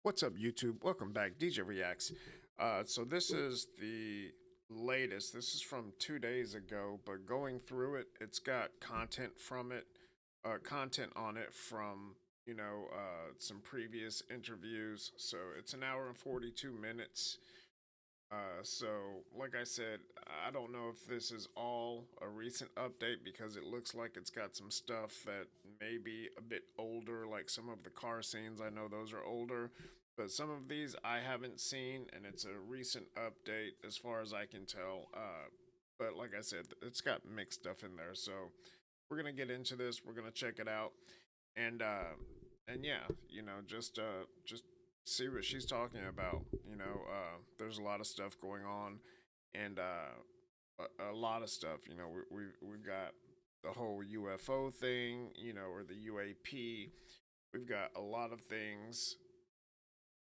What's up, YouTube? Welcome back, DJ Reacts. So this is the latest. This is from 2 days ago, but going through it, it's got content on it from some previous interviews. So it's an hour and 42 minutes. So, like I said, I don't know if this is all a recent update because it looks like it's got some stuff that may be a bit older, like some of the car scenes. I know those are older, but some of these I haven't seen, and it's a recent update as far as I can tell. But like I said, it's got mixed stuff in there. So, we're gonna get into this. We're gonna check it out, and yeah, just see what she's talking about. There's a lot of stuff going on, and a lot of stuff. We've got the whole UFO thing, or the UAP. We've got a lot of things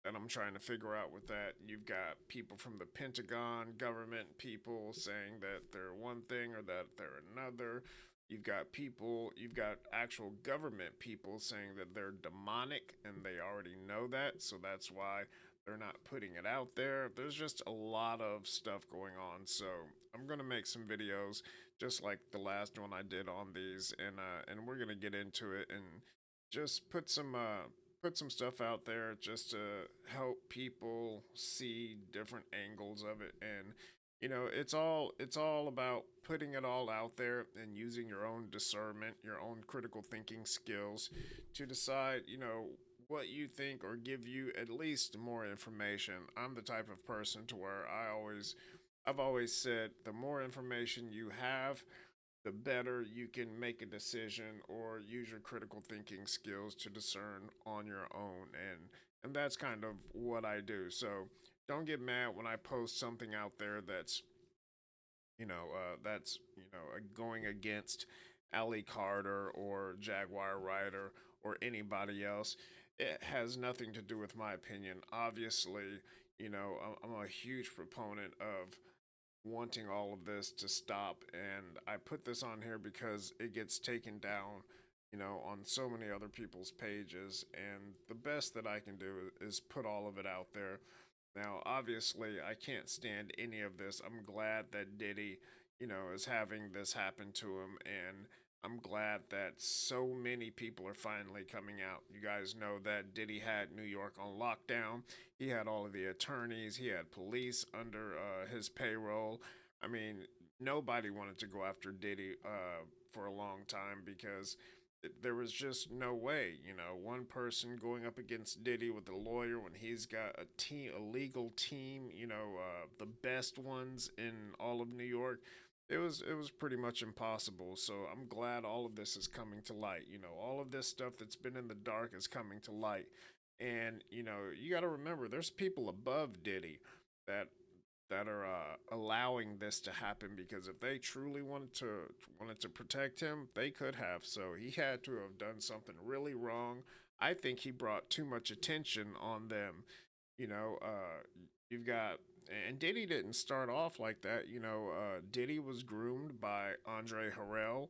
that I'm trying to figure out with that. You've got people from the Pentagon, government people saying that they're one thing or that they're another. You've got actual government people saying that they're demonic and they already know that, so that's why they're not putting it out there. There's just a lot of stuff going on, so I'm gonna make some videos just like the last one I did on these, and we're gonna get into it and just put some stuff out there just to help people see different angles of it. And it's all about putting it all out there and using your own discernment, your own critical thinking skills to decide what you think or give you at least more information. I'm the type of person to where I've always said the more information you have, the better you can make a decision or use your critical thinking skills to discern on your own. And that's kind of what I do. So don't get mad when I post something out there that's going against Ali Carter or Jaguar Rider or anybody else. It has nothing to do with my opinion. Obviously, I'm a huge proponent of wanting all of this to stop, and I put this on here because it gets taken down on so many other people's pages, and the best that I can do is put all of it out there. Now obviously I can't stand any of this. I'm glad that Diddy is having this happen to him, and I'm glad that so many people are finally coming out. You guys know that Diddy had New York on lockdown. He had all of the attorneys, he had police under his payroll. I mean, nobody wanted to go after Diddy for a long time because there was just no way, one person going up against Diddy with a lawyer when he's got a legal team, the best ones in all of New York. It was pretty much impossible. So I'm glad all of this is coming to light. All of this stuff that's been in the dark is coming to light. And you got to remember, there's people above Diddy that are allowing this to happen, because if they truly wanted to protect him, they could have. So he had to have done something really wrong. I think he brought too much attention on them. You've got, and Diddy didn't start off like that. Diddy was groomed by Andre Harrell.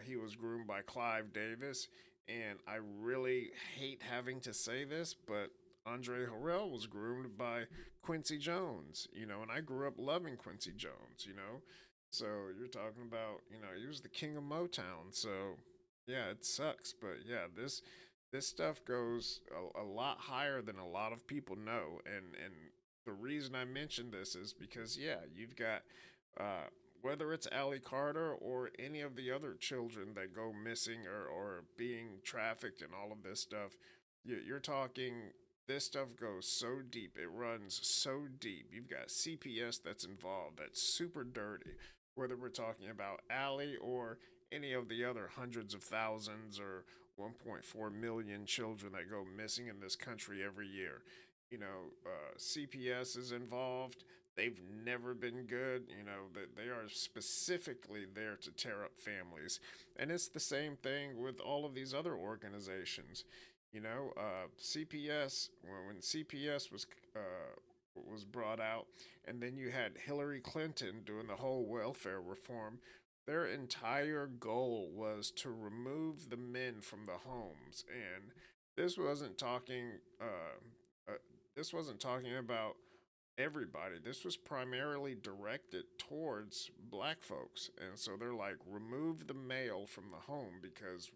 He was groomed by Clive Davis, and I really hate having to say this, but Andre Harrell was groomed by Quincy Jones, and I grew up loving Quincy Jones. So you're talking about, he was the king of Motown. So yeah, it sucks, but yeah, this stuff goes a lot higher than a lot of people know, and the reason I mention this is because yeah, you've got uh, whether it's Ali Carter or any of the other children that go missing or being trafficked and all of this stuff, you're talking, this stuff goes so deep. It runs so deep. You've got CPS that's involved, that's super dirty. Whether we're talking about Ali or any of the other hundreds of thousands or 1.4 million children that go missing in this country every year. CPS is involved. They've never been good. That they are specifically there to tear up families, and it's the same thing with all of these other organizations. CPS, when CPS was brought out, and then you had Hillary Clinton doing the whole welfare reform. Their entire goal was to remove the men from the homes, and this wasn't talking. uh, this wasn't talking about everybody. This was primarily directed towards black folks. And so they're like, remove the male from the home because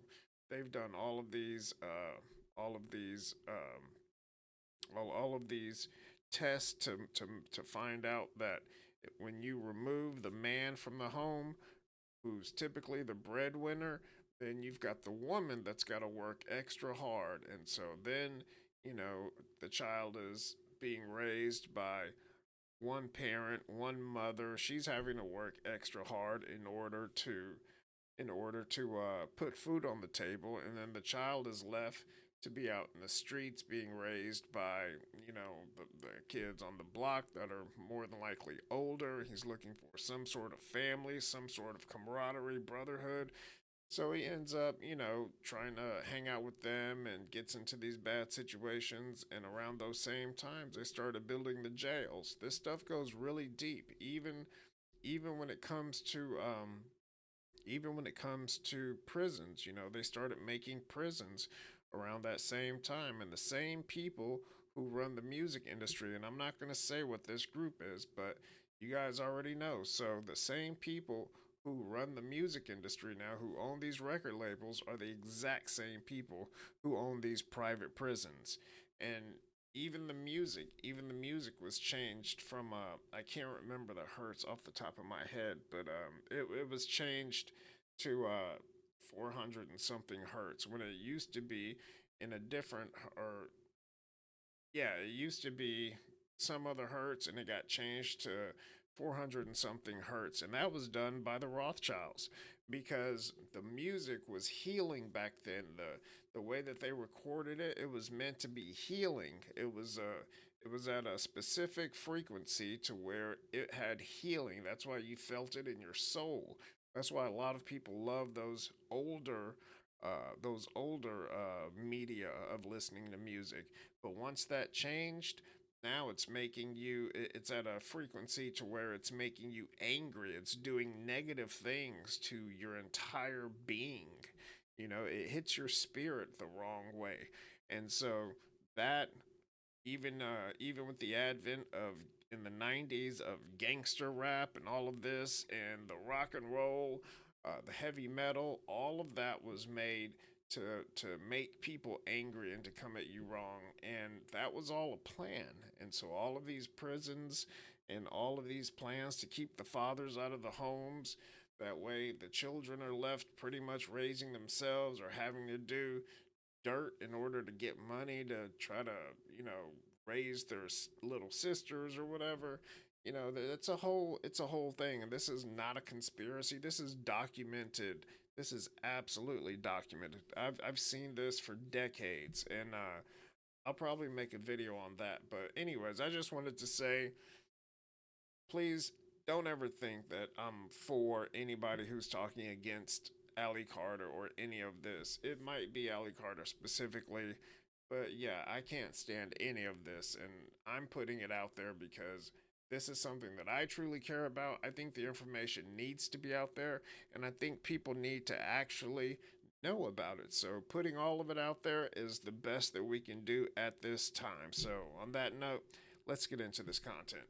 they've done all of these, all of these tests to find out that when you remove the man from the home, who's typically the breadwinner, then you've got the woman that's got to work extra hard. And so then, the child is being raised by one parent, one mother. She's having to work extra hard in order to put food on the table, and then the child is left to be out in the streets being raised by the kids on the block that are more than likely older. He's looking for some sort of family, some sort of camaraderie, brotherhood. So he ends up, trying to hang out with them and gets into these bad situations. And around those same times, they started building the jails. This stuff goes really deep, even when it comes to prisons. They started making prisons around that same time, and the same people who run the music industry. And I'm not going to say what this group is, but you guys already know. So the same people who run the music industry now, who own these record labels, are the exact same people who own these private prisons. And even the music was changed from I can't remember the hertz off the top of my head, but it was changed to 400 and something hertz when it used to be in a different, or yeah, it used to be some other hertz, and it got changed to 400 and something hertz. And that was done by the Rothschilds because the music was healing back then. The way that they recorded it, it was meant to be healing. It was at a specific frequency to where it had healing. That's why you felt it in your soul. That's why a lot of people love those older media of listening to music. But once that changed, now it's at a frequency to where it's making you angry. It's doing negative things to your entire being. It hits your spirit the wrong way. And so that, even with the advent of, in the 90s, of gangster rap and all of this, and the rock and roll, the heavy metal, all of that was made to make people angry and to come at you wrong. And that was all a plan. And so all of these prisons and all of these plans to keep the fathers out of the homes, that way the children are left pretty much raising themselves or having to do dirt in order to get money to try to, raise their little sisters or whatever. It's a whole thing, and this is not a conspiracy. This is documented. This is absolutely documented. I've seen this for decades, and I'll probably make a video on that. But anyways, I just wanted to say, please don't ever think that I'm for anybody who's talking against Ali Carter or any of this. It might be Ali Carter specifically, but yeah, I can't stand any of this, and I'm putting it out there because this is something that I truly care about. I think the information needs to be out there, and I think people need to actually know about it. So, putting all of it out there is the best that we can do at this time. So, on that note, let's get into this content.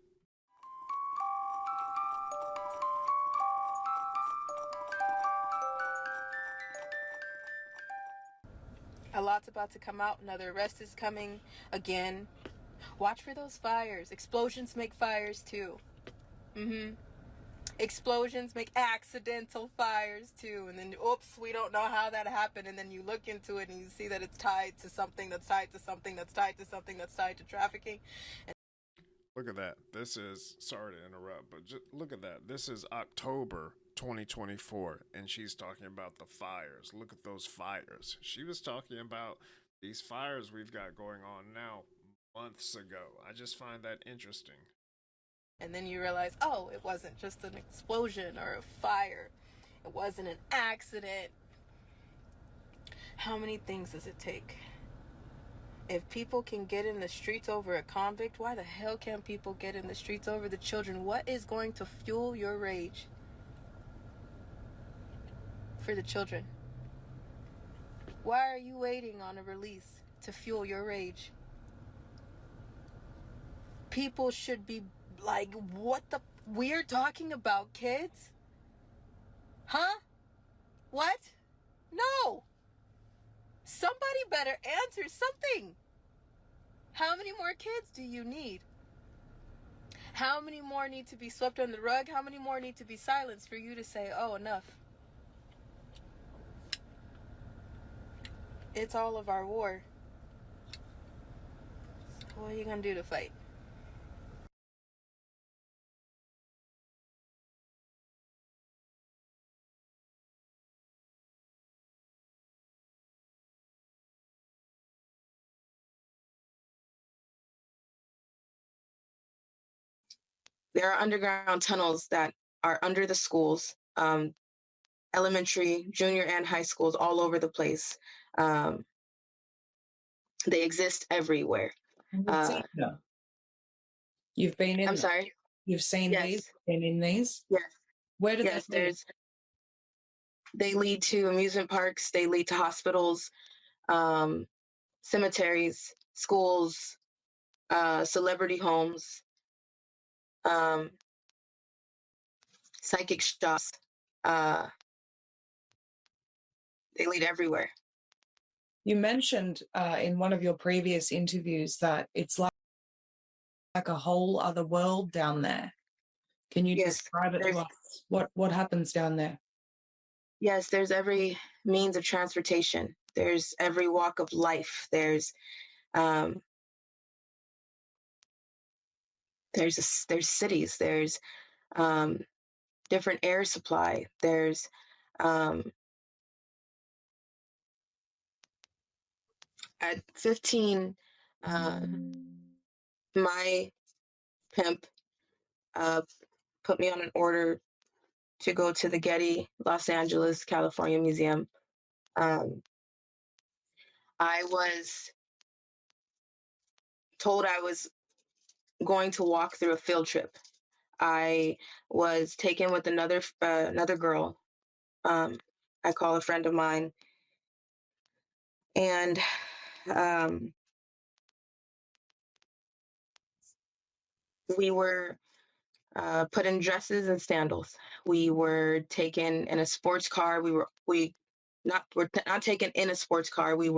A lot's about to come out. Another arrest is coming again. Watch for those fires. Explosions make fires too. Explosions make accidental fires too. And then, oops, we don't know how that happened. And then you look into it and you see that it's tied to something that's tied to something that's tied to something that's tied to trafficking. Look at that. This is, sorry to interrupt, but just look at that. This is October 2024, and she's talking about the fires. Look at those fires. She was talking about these fires we've got going on now months ago. I just find that interesting. And then you realize, oh, it wasn't just an explosion or a fire. It wasn't an accident. How many things does it take? If people can get in the streets over a convict, why the hell can't people get in the streets over the children? What is going to fuel your rage for the children? Why are you waiting on a release to fuel your rage? people should be like, what the? We're talking about kids? Huh? What? No. Somebody better answer something. How many more kids do you need? How many more need to be swept under the rug? How many more need to be silenced for you to say, oh, enough? It's all of our war. What are you going to do to fight? There are underground tunnels that are under the schools, elementary, junior, and high schools all over the place. They exist everywhere. You've been in I'm them. sorry. You've seen Yes. these, been in these? Yes. Where do Yes, they lead? they lead to amusement parks, they lead to hospitals, cemeteries, schools, celebrity homes, psychic shops. They lead everywhere. You mentioned in one of your previous interviews that it's like a whole other world down there. Can you Yes, describe it to us? What happens down there? Yes, there's every means of transportation. There's every walk of life. There's cities. There's different air supply. There's at 15, my pimp put me on an order to go to the Getty Los Angeles, California Museum. I was told I was going to walk through a field trip. I was taken with another girl. I call a friend of mine, and we were put in dresses and sandals. We were taken in a sports car. We're not taken in a sports car. We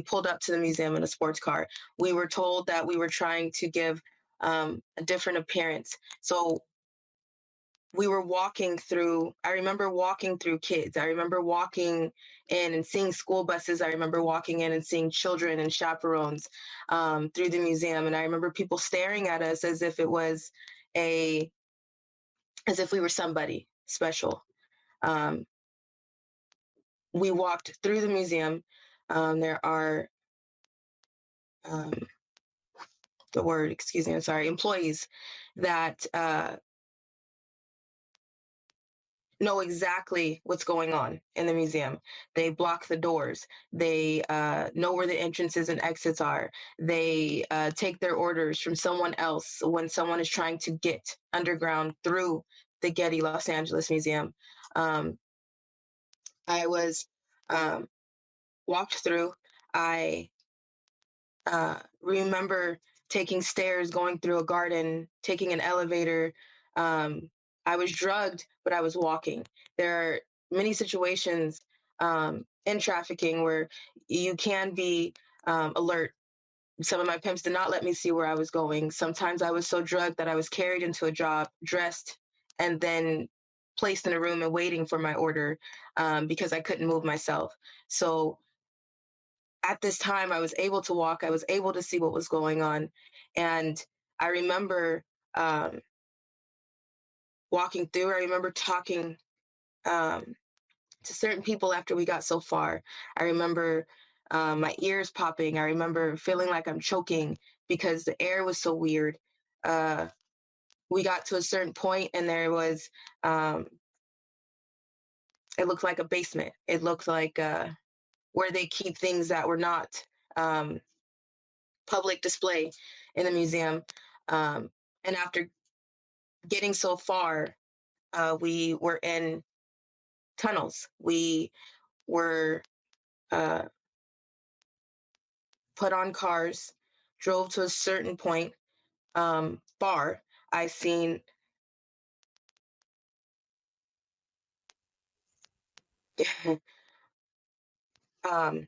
pulled up to the museum in a sports car. We were told that we were trying to give a different appearance. So we were walking through, I remember walking through kids. I remember walking in and seeing school buses. I remember walking in and seeing children and chaperones through the museum. And I remember people staring at us as if we were somebody special. We walked through the museum. There are, employees that know exactly what's going on in the museum. They block the doors. They know where the entrances and exits are. They take their orders from someone else when someone is trying to get underground through the Getty Los Angeles Museum. I was walked through. I remember taking stairs, going through a garden, taking an elevator. I was drugged, but I was walking. There are many situations in trafficking where you can be alert. Some of my pimps did not let me see where I was going. Sometimes I was so drugged that I was carried into a job, dressed, and then placed in a room and waiting for my order because I couldn't move myself. So at this time, I was able to walk. I was able to see what was going on. And I remember walking through. I remember talking to certain people after we got so far. I remember my ears popping. I remember feeling like I'm choking because the air was so weird. We got to a certain point and there was, it looked like a basement. It looked like where they keep things that were not public display in the museum. And after getting so far, we were in tunnels. We were put on cars, drove to a certain point, far. I seen um,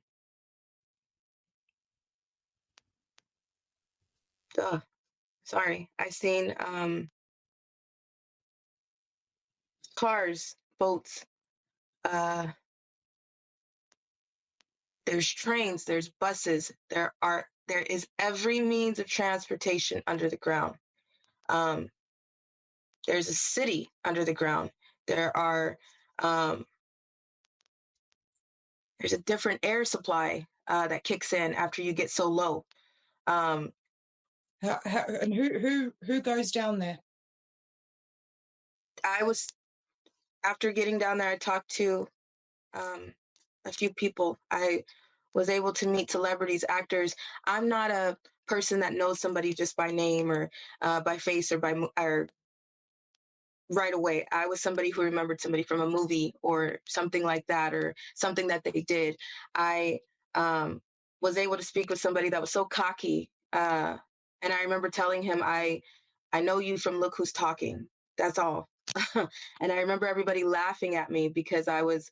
sorry, I seen cars, boats. Uh, there's trains, there's buses. There is every means of transportation under the ground. Um, there's a city under the ground. There are um, there's a different air supply that kicks in after you get so low. Um, And who goes down there? I was after getting down there, I talked to a few people. I was able to meet celebrities, actors. I'm not a person that knows somebody just by name or by face or or right away. I was somebody who remembered somebody from a movie or something like that, or something that they did. I was able to speak with somebody that was so cocky, and I remember telling him, I know you from Look Who's Talking. That's all. And I remember everybody laughing at me because I was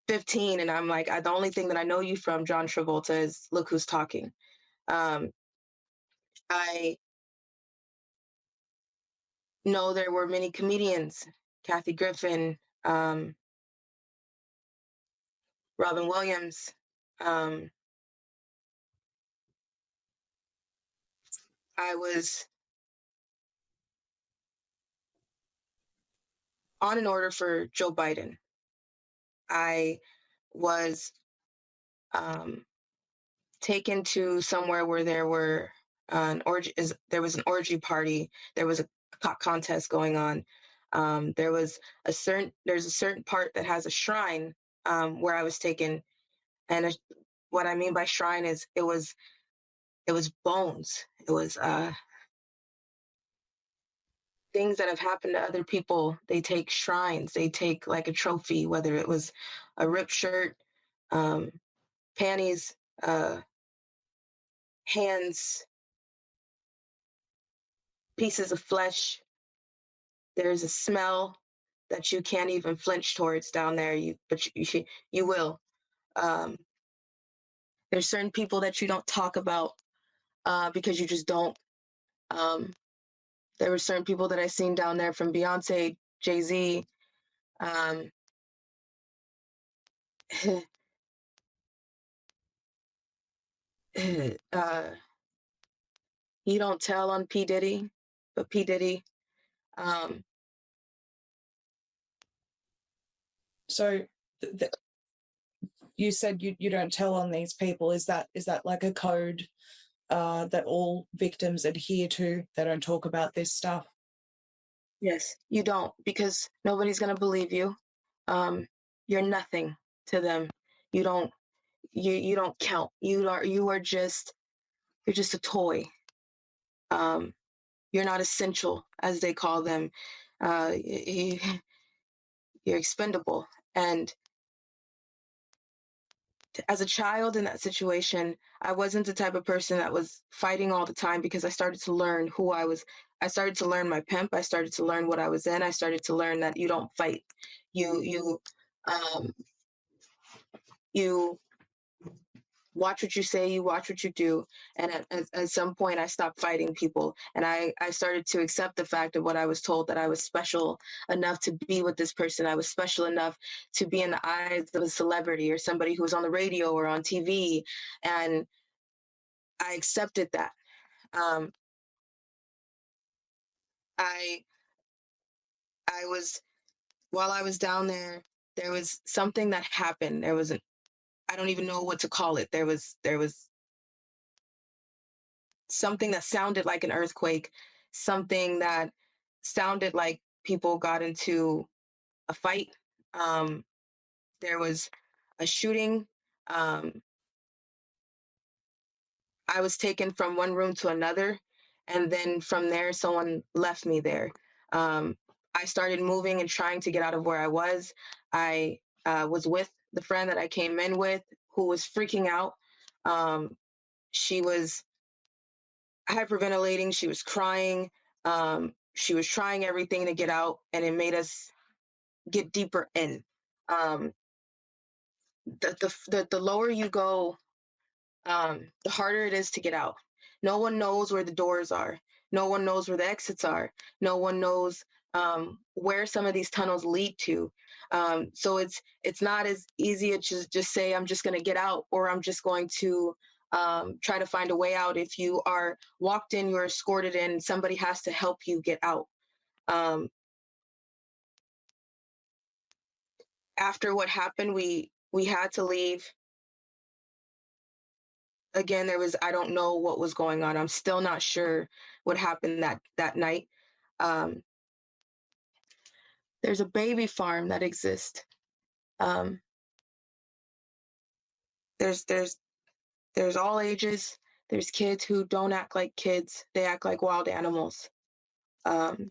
15 and I'm like, the only thing that I know you from, John Travolta, is Look Who's Talking. Um, I know there were many comedians, Kathy Griffin, Robin Williams. I was on an order for Joe Biden. I was taken to somewhere where there were there was an orgy party. There was a contest going on. There's a certain part that has a shrine where I was taken, and what I mean by shrine is it was bones. It was things that have happened to other people. They take shrines. They take like a trophy, whether it was a ripped shirt, panties, hands, pieces of flesh. There's a smell that you can't even flinch towards down there. You will. Um, there's certain people that you don't talk about because you just don't. Um, there were certain people that I seen down there from Beyonce, Jay-Z. Um, you don't tell on P. Diddy, but P. Diddy. Um, So you said you don't tell on these people. Is that like a code that all victims adhere to? They don't talk about this stuff. yes, you don't, because nobody's gonna believe you. You're nothing to them. You don't. You don't count. You're just a toy. You're not essential, as they call them. You're expendable. And as a child in that situation, I wasn't the type of person that was fighting all the time because I started to learn who I was. I started to learn my pimp. I started to learn what I was in. I started to learn that you don't fight. Um, you watch what you say, you watch what you do. And at some point I stopped fighting people, and I started to accept the fact of what I was told, that I was special enough to be with this person. I was special enough to be in the eyes of a celebrity or somebody who was on the radio or on TV. And I accepted that. um, I I was While I was down there was something that happened. There was I don't even know what to call it. There was something that sounded like an earthquake, something that sounded like people got into a fight. Um, there was a shooting. Um, I was taken from one room to another, and then from there, someone left me there. Um, I started moving and trying to get out of where I was. I was with the friend that I came in with, who was freaking out. Um, she was hyperventilating. She was crying. She was trying everything to get out, and it made us get deeper in. Um, the lower you go, the harder it is to get out. No one knows where the doors are. No one knows where the exits are. No one knows where some of these tunnels lead to. So it's not as easy to just say I'm just going to get out, or I'm just going to try to find a way out. If you are walked in, you're escorted in. Somebody has to help you get out. After what happened, we had to leave. Again, I don't know what was going on. I'm still not sure what happened that night. There's a baby farm that exists. Um, there's all ages. There's kids who don't act like kids. They act like wild animals. They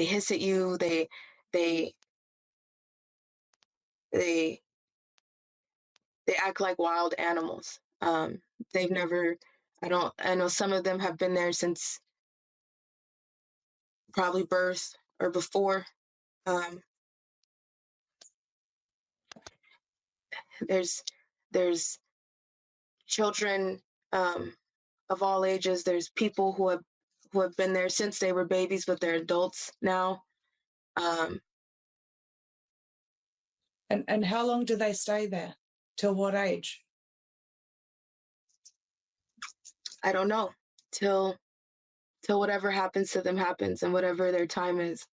hiss at you. They they act like wild animals. They've never. I know some of them have been there since probably birth or before. There's children of all ages. There's people who have been there since they were babies, but they're adults now. And how long do they stay there? Till what age? I don't know. Till whatever happens to them happens, and whatever their time is.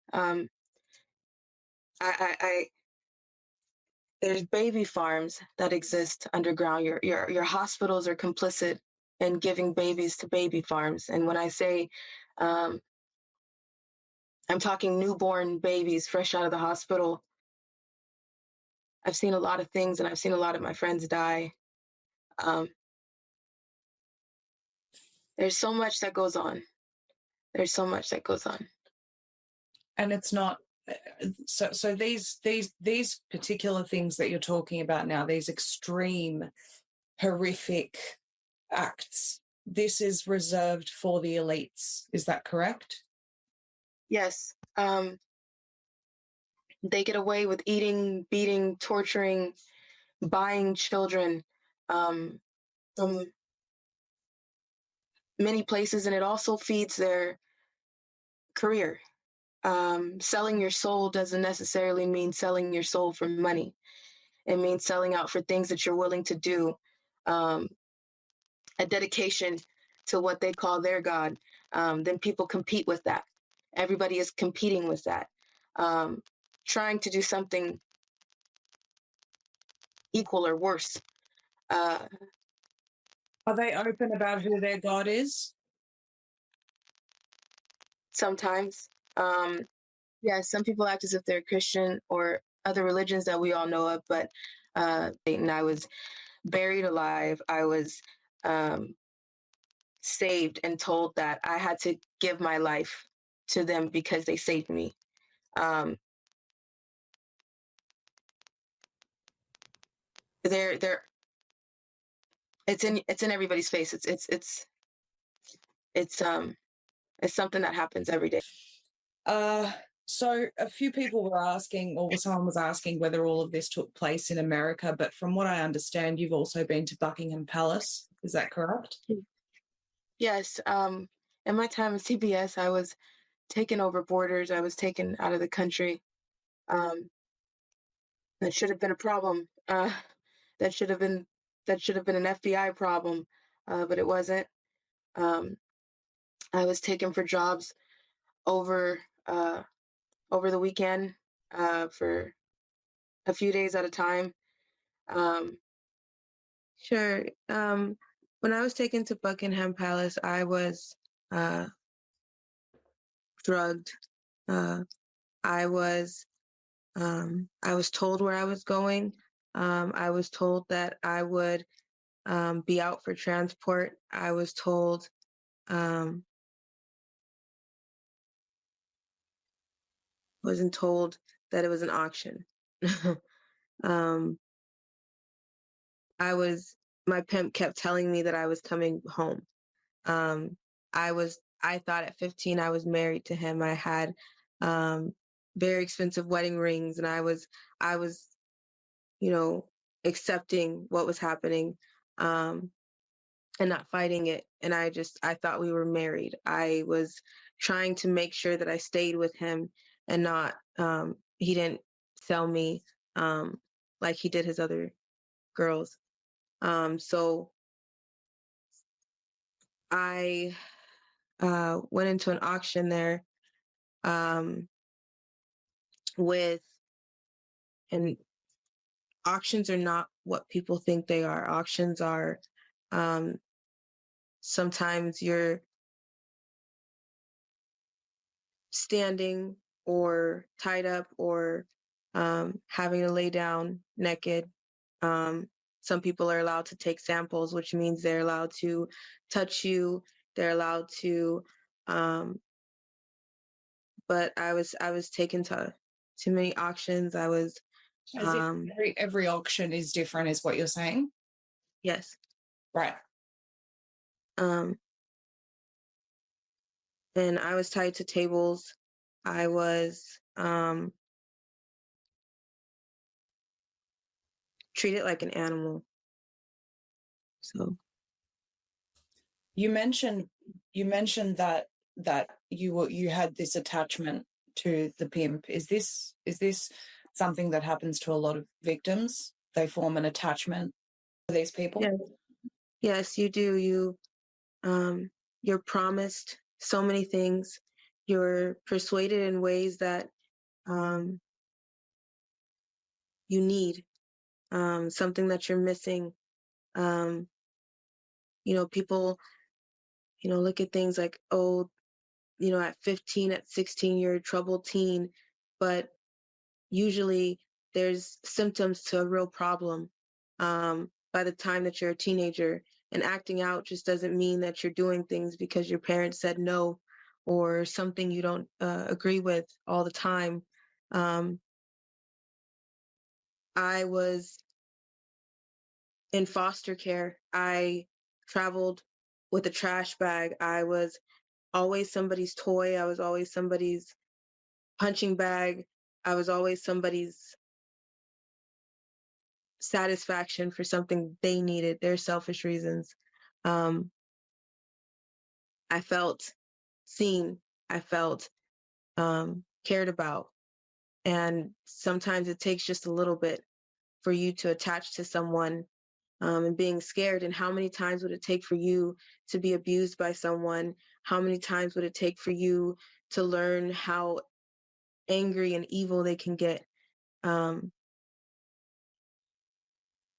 There's baby farms that exist underground. Your hospitals are complicit in giving babies to baby farms. And when I say, I'm talking newborn babies fresh out of the hospital. I've seen a lot of things, and I've seen a lot of my friends die. There's so much that goes on. There's so much that goes on. And it's not so these particular things that you're talking about now, these extreme horrific acts, this is reserved for the elites. Is that correct? Yes. They get away with eating, beating, torturing, buying children from many places, and it also feeds their career. Selling your soul doesn't necessarily mean selling your soul for money. It means selling out for things that you're willing to do, a dedication to what they call their God. Then people compete with that. Everybody is competing with that, trying to do something equal or worse. Are they open about who their God is? Sometimes. Yeah, some people act as if they're Christian or other religions that we all know of, but and I was buried alive. I was saved and told that I had to give my life to them because they saved me. They're it's in everybody's face. It's something that happens every day. So a few people were asking, or someone was asking, whether all of this took place in America. But from what I understand, you've also been to Buckingham Palace. Is that correct? Yes. In my time at CBS, I was taken over borders. I was taken out of the country. That should have been a problem. That should have been an FBI problem, but it wasn't. I was taken for jobs over the weekend for a few days at a time. Sure. When I was taken to Buckingham Palace, I was drugged. I was told where I was going. I was told that I would be out for transport. I was told wasn't told that it was an auction. I was my pimp kept telling me that I was coming home. Um, I thought at 15 I was married to him. I had very expensive wedding rings, and I was, you know, accepting what was happening, and not fighting it. And I thought we were married. I was trying to make sure that I stayed with him and not, he didn't sell me, like he did his other girls. So I went into an auction there, um, with, and auctions are not what people think they are. Auctions are, um, sometimes you're standing or tied up or having to lay down naked. Um, some people are allowed to take samples, which means they're allowed to touch you. They're allowed to, um, but I was taken to too many auctions. I was, As if every auction is different, is what you're saying? yes. Right. Um, and I was tied to tables. I was treated like an animal. So You mentioned that you had this attachment to the pimp. Is this something that happens to a lot of victims? They form an attachment to these people? yes, yes, you do. You're promised so many things. You're persuaded in ways that um, you need, something that you're missing. Um, people, look at things like, oh, at 15, at 16, you're a troubled teen, but usually there's symptoms to a real problem by the time that you're a teenager. And acting out just doesn't mean that you're doing things because your parents said no or something you don't agree with all the time. Um, I was in foster care. I traveled with a trash bag. I was always somebody's toy. I was always somebody's punching bag. I was always somebody's satisfaction for something they needed, their selfish reasons. Um, I felt seen. I felt cared about. And sometimes it takes just a little bit for you to attach to someone, and being scared. And how many times would it take for you to be abused by someone? How many times would it take for you to learn how angry and evil they can get? Um,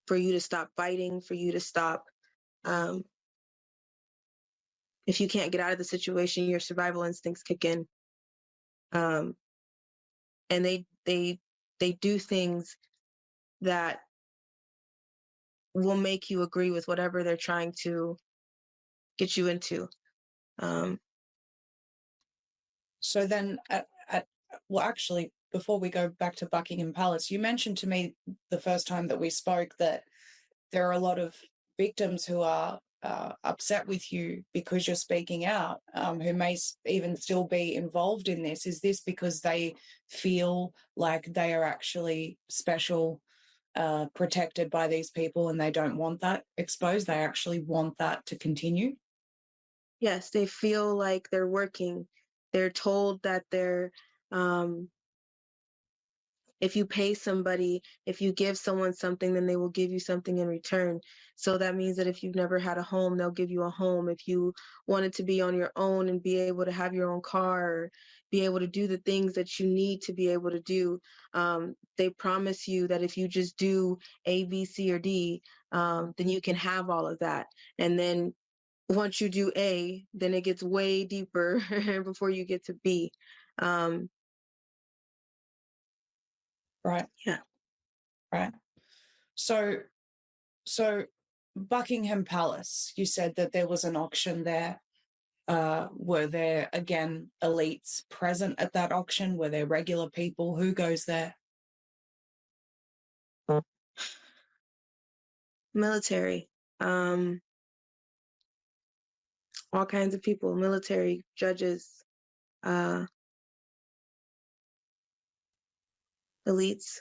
for you to stop fighting, for you to stop. Um, if you can't get out of the situation, your survival instincts kick in, um, and they do things that will make you agree with whatever they're trying to get you into. Um, So then, well, actually, before we go back to Buckingham Palace, you mentioned to me the first time that we spoke that there are a lot of victims who are upset with you because you're speaking out, who may even still be involved in this. Is this because they feel like they are actually special, protected by these people, and they don't want that exposed? They actually want that to continue? yes, they feel like they're working. They're told that um, if you pay somebody, if you give someone something, then they will give you something in return. So that means that if you've never had a home, they'll give you a home. If you wanted to be on your own and be able to have your own car, or be able to do the things that you need to be able to do, they promise you that if you just do A, B, C, or D, then you can have all of that. And then once you do A, then it gets way deeper before you get to B. Um, Right. yeah. Right. So Buckingham Palace, you said that there was an auction there. Were there, again, elites present at that auction? Were there regular people? Who goes there? Military. um, all kinds of people, military, judges, uh, elites.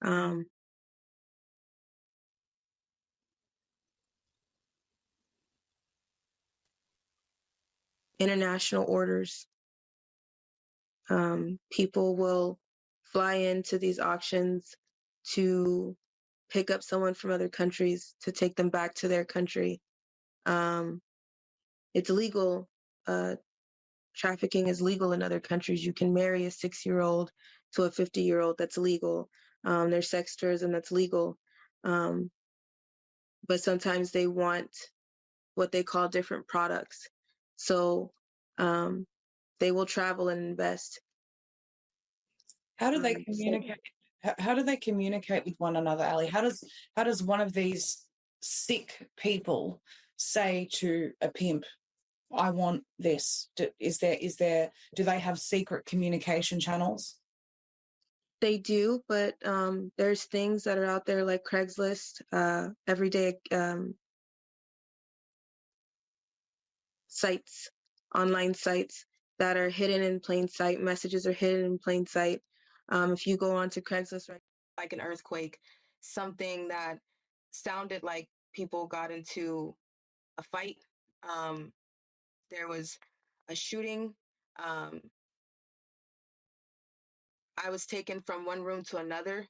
Um, International orders. People will fly into these auctions to pick up someone from other countries to take them back to their country. It's legal. Trafficking is legal in other countries. You can marry a 6-year-old to a 50-year-old. That's legal. There's sex tourism that's legal. But sometimes they want what they call different products. So they will travel and invest. How do they So communicate? How do they communicate with one another, Ali? How does one of these sick people say to a pimp, "I want this"? Do they have secret communication channels? they do, but there's things that are out there like Craigslist, everyday sites, online sites that are hidden in plain sight. Messages are hidden in plain sight. If you go onto Craigslist, right, like an earthquake, something that sounded like people got into a fight. There was a shooting. Um, I was taken from one room to another,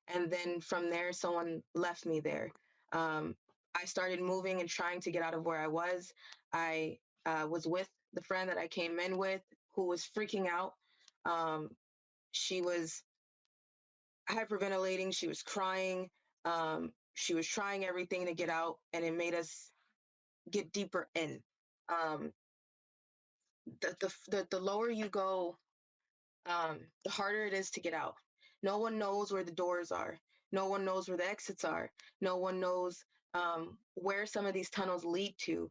and then from there, someone left me there. Um, I started moving and trying to get out of where I was. I was with the friend that I came in with, who was freaking out. Um, she was hyperventilating. She was crying. She was trying everything to get out, and it made us get deeper in. Um, the lower you go, the harder it is to get out. No one knows where the doors are. No one knows where the exits are. No one knows where some of these tunnels lead to.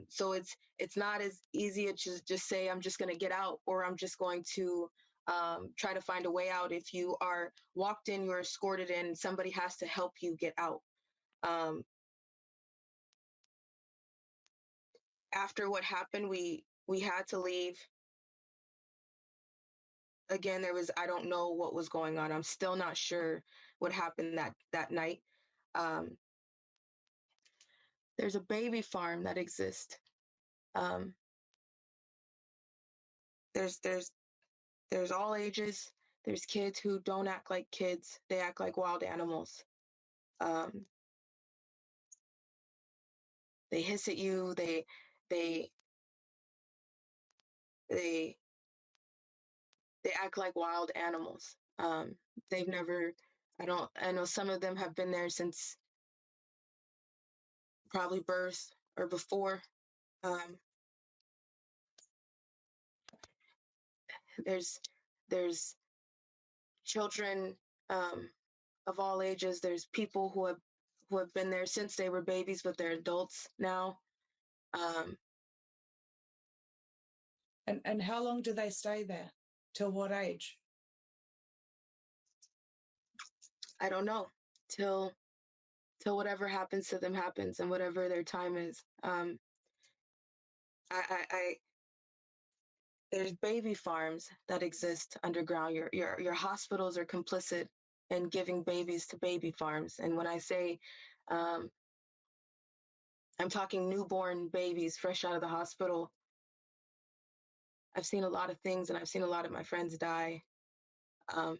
So it's not as easy as just say I'm just going to get out, or I'm just going to try to find a way out. If you are walked in, you're escorted in. Somebody has to help you get out. Um, After what happened, we had to leave. Again, I don't know what was going on. I'm still not sure what happened that night. Um, there's a baby farm that exists. Um, there's all ages. There's kids who don't act like kids. They act like wild animals. Um, they hiss at you. They they they act like wild animals. They've never. I know some of them have been there since probably birth or before. Um, there's there's children of all ages. There's people who have been there since they were babies, but they're adults now. Um, And how long do they stay there? Till what age? I don't know till whatever happens to them happens, and whatever their time is. I there's baby farms that exist underground. Your hospitals are complicit in giving babies to baby farms, and when I say um, I'm talking newborn babies fresh out of the hospital. I've seen a lot of things, and I've seen a lot of my friends die. Um,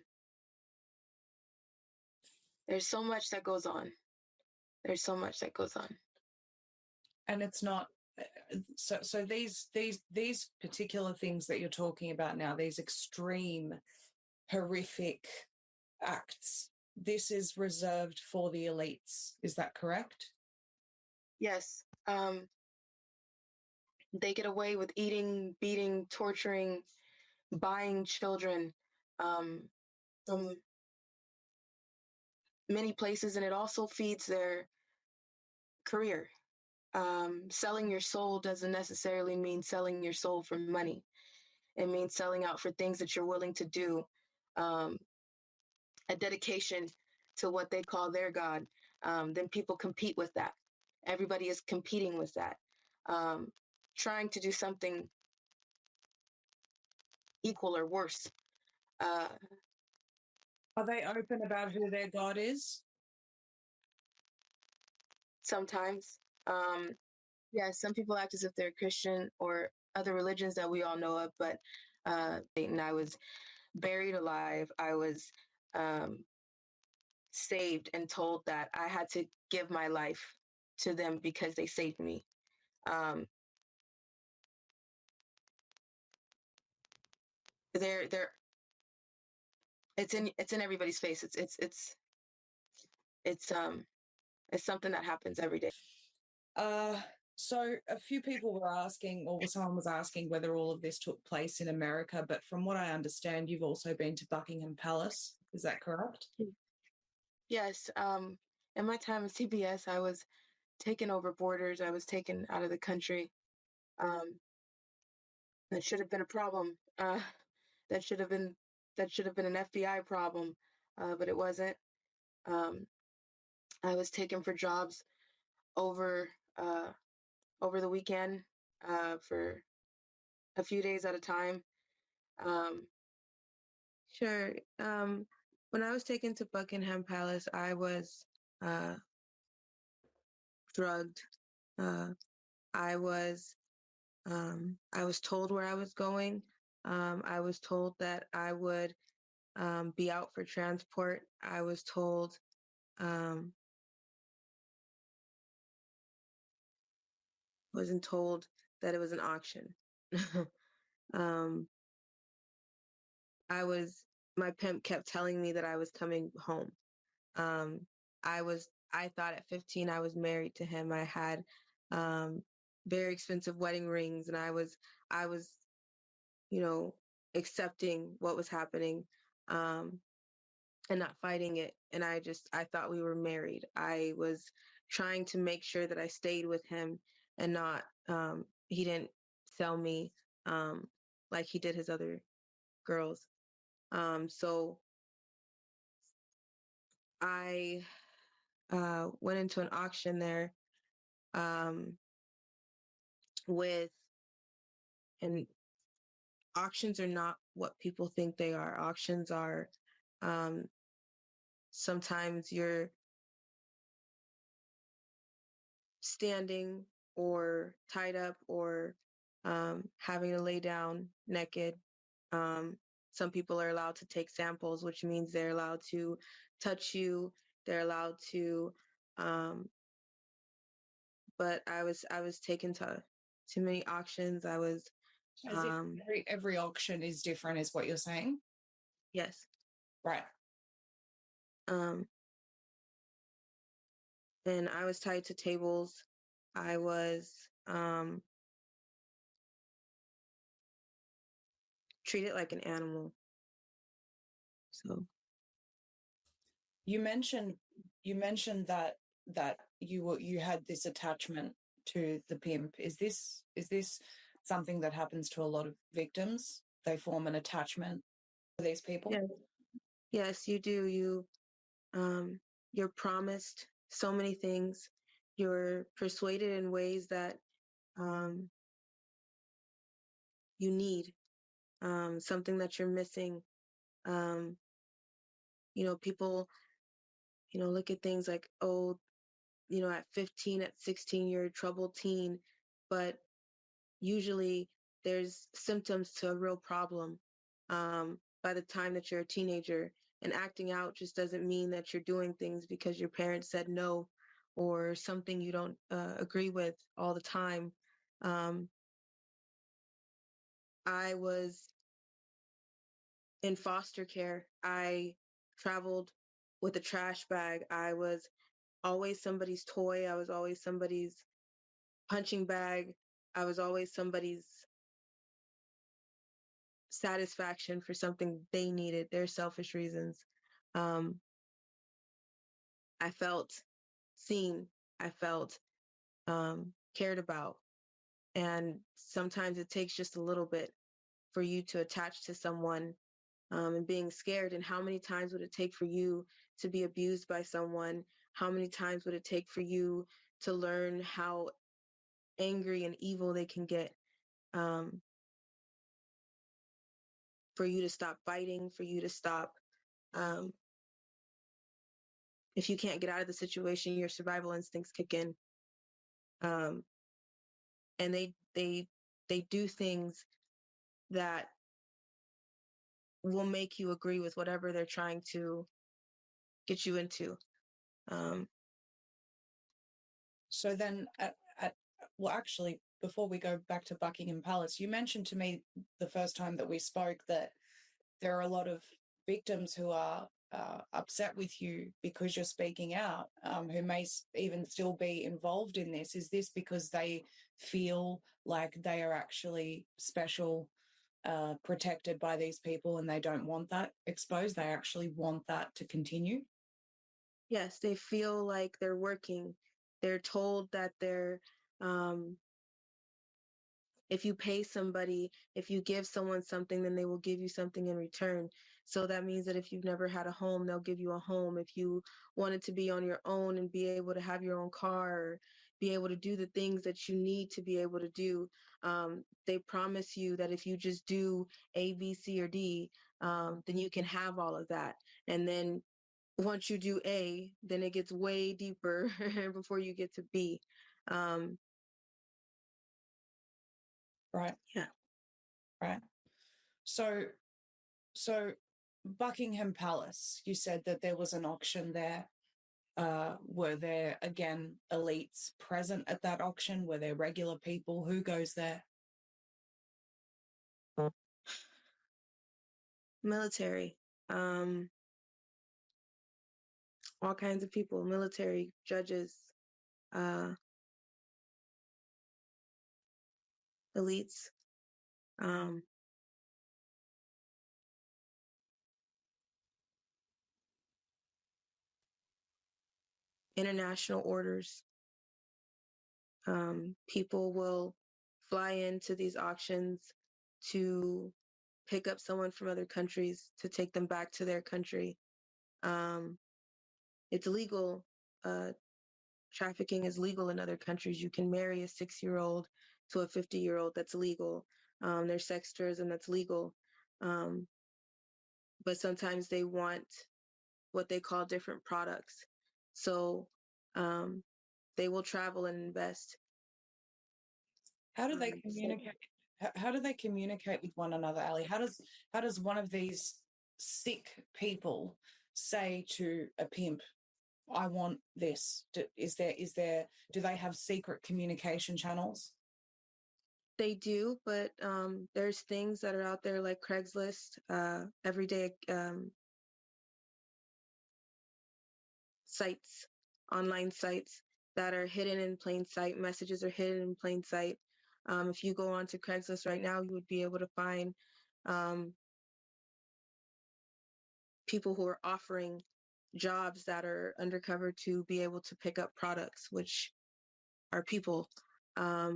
there's so much that goes on. There's so much that goes on. And it's not so these particular things that you're talking about now, these extreme horrific acts, this is reserved for the elites. Is that correct? Yes. They get away with eating, beating, torturing, buying children from many places, and it also feeds their career. Selling your soul doesn't necessarily mean selling your soul for money. It means selling out for things that you're willing to do, um, a dedication to what they call their God. Then people compete with that. Everybody is competing with that, trying to do something equal or worse. Are they open about who their God is? Sometimes, yeah, some people act as if they're Christian or other religions that we all know of, but and I was buried alive. I was saved and told that I had to give my life to them because they saved me. Um, they're it's in everybody's face. It's something that happens every day. So a few people were asking, or someone was asking, whether all of this took place in America. But from what I understand, you've also been to Buckingham Palace. Is that correct? Yes. In my time at CBS, I was taken over borders. I was taken out of the country. That should have been a problem. That should have been an FBI problem, but it wasn't. I was taken for jobs over over the weekend for a few days at a time. Um, sure. When I was taken to Buckingham Palace, I was uh, drugged. Uh, I was told where I was going. I was told that I would be out for transport. I was told wasn't told that it was an auction. um, I was my pimp kept telling me that I was coming home. Um, I thought at 15 I was married to him. I had very expensive wedding rings, and I was you know accepting what was happening. And not fighting it. And I thought we were married. I was trying to make sure that I stayed with him and not, he didn't sell me like he did his other girls. So I went into an auction there um, with, and auctions are not what people think they are. Auctions are um, sometimes you're standing or tied up or having to lay down naked. Some people are allowed to take samples, which means they're allowed to touch you. They're allowed to, but I was taken to too many auctions. I was, As if every auction is different, is what you're saying? yes. Right. And I was tied to tables. I was treated like an animal. So You mentioned that you had this attachment to the pimp. Is this something that happens to a lot of victims? They form an attachment to these people? yes, yes, you do. You're promised so many things. You're persuaded in ways that um, you need, something that you're missing. Um, people, look at things like, oh, at 15, at 16, you're a troubled teen, but usually there's symptoms to a real problem by the time that you're a teenager. And acting out just doesn't mean that you're doing things because your parents said no or something you don't agree with all the time. Um, I was in foster care. I traveled with a trash bag. I was always somebody's toy. I was always somebody's punching bag. I was always somebody's satisfaction for something they needed, their selfish reasons. Um, I felt seen. I felt cared about. And sometimes it takes just a little bit for you to attach to someone and being scared. And how many times would it take for you to be abused by someone? How many times would it take for you to learn how angry and evil they can get, for you to stop fighting, for you to stop. If you can't get out of the situation, your survival instincts kick in, and they do things that will make you agree with whatever they're trying to get you into. So then, well, actually, before we go back to Buckingham Palace, you mentioned to me the first time that we spoke that there are a lot of victims who are upset with you because you're speaking out, who may even still be involved in this. Is this because they feel like they are actually special, protected by these people, and they don't want that exposed? They actually want that to continue? Yes, they feel like they're working. They're told that they're, if you pay somebody, if you give someone something, then they will give you something in return. So that means that if you've never had a home, they'll give you a home. If you wanted to be on your own and be able to have your own car, or be able to do the things that you need to be able to do, they promise you that if you just do A, B, C, or D, then you can have all of that. And then once you do A, then it gets way deeper before you get to B. Right. Yeah. Right. So Buckingham Palace, you said that there was an auction there. Were there, again, elites present at that auction? Were there regular people? Who goes there? Military. All kinds of people, military, judges, elites. International orders. People will fly into these auctions to pick up someone from other countries to take them back to their country. It's legal. Trafficking is legal in other countries. You can marry a 6-year-old to a 50-year-old. That's legal. There's sex tourism that's legal. But sometimes they want what they call different products. So they will travel and invest. How do they communicate? How do they communicate with one another, Ali? How does one of these sick people say to a pimp, "I want this"? Do they have secret communication channels? They do, but there's things that are out there like Craigslist, everyday sites, online sites that are hidden in plain sight. Messages are hidden in plain sight. If you go onto Craigslist right now, you would be able to find people who are offering jobs that are undercover to be able to pick up products, which are people. I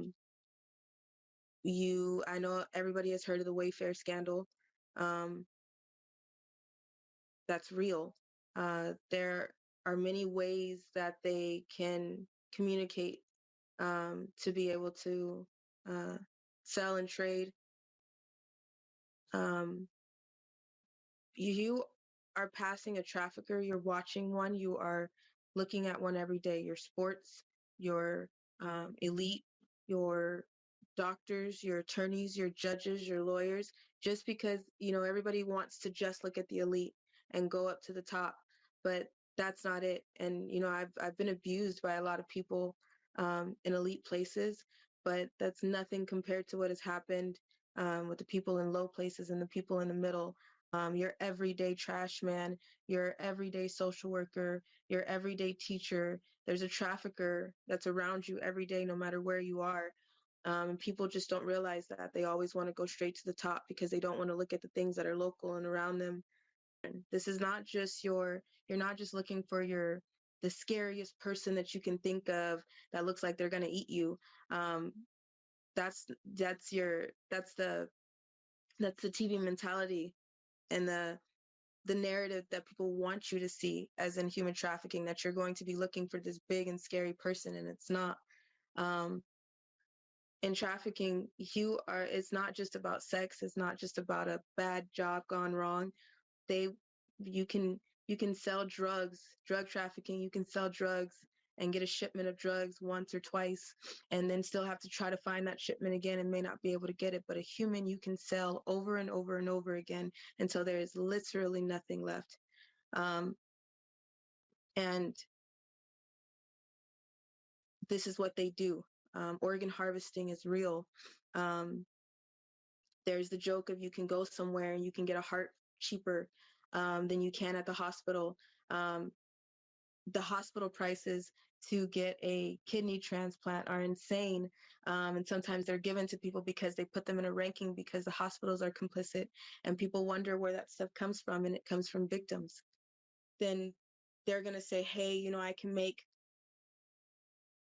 know everybody has heard of the Wayfair scandal. That's real. There are many ways that they can communicate to be able to sell and trade. You are passing a trafficker, you're watching one, you are looking at one every day. Your sports, your elite, your doctors, your attorneys, your judges, your lawyers, just because, everybody wants to just look at the elite and go up to the top, but that's not it. And, I've been abused by a lot of people in elite places, but that's nothing compared to what has happened with the people in low places and the people in the middle. Your everyday trash man, your everyday social worker, your everyday teacher. There's a trafficker that's around you every day, no matter where you are. People just don't realize that. They always want to go straight to the top because they don't want to look at the things that are local and around them. And this is not just you're not just looking for the scariest person that you can think of that looks like they're going to eat you. That's the TV mentality and the narrative that people want you to see as in human trafficking, that you're going to be looking for this big and scary person, and it's not. In trafficking, it's not just about sex, it's not just about a bad job gone wrong. They you can sell drugs, drug trafficking, you can sell drugs and get a shipment of drugs once or twice and then still have to try to find that shipment again and may not be able to get it. But a human you can sell over and over and over again until there is literally nothing left. And this is what they do. Organ harvesting is real. There's the joke of you can go somewhere and you can get a heart cheaper than you can at the hospital. The hospital prices to get a kidney transplant are insane. And sometimes they're given to people because they put them in a ranking because the hospitals are complicit, and people wonder where that stuff comes from, and it comes from victims. Then they're going to say, hey, you know, I can make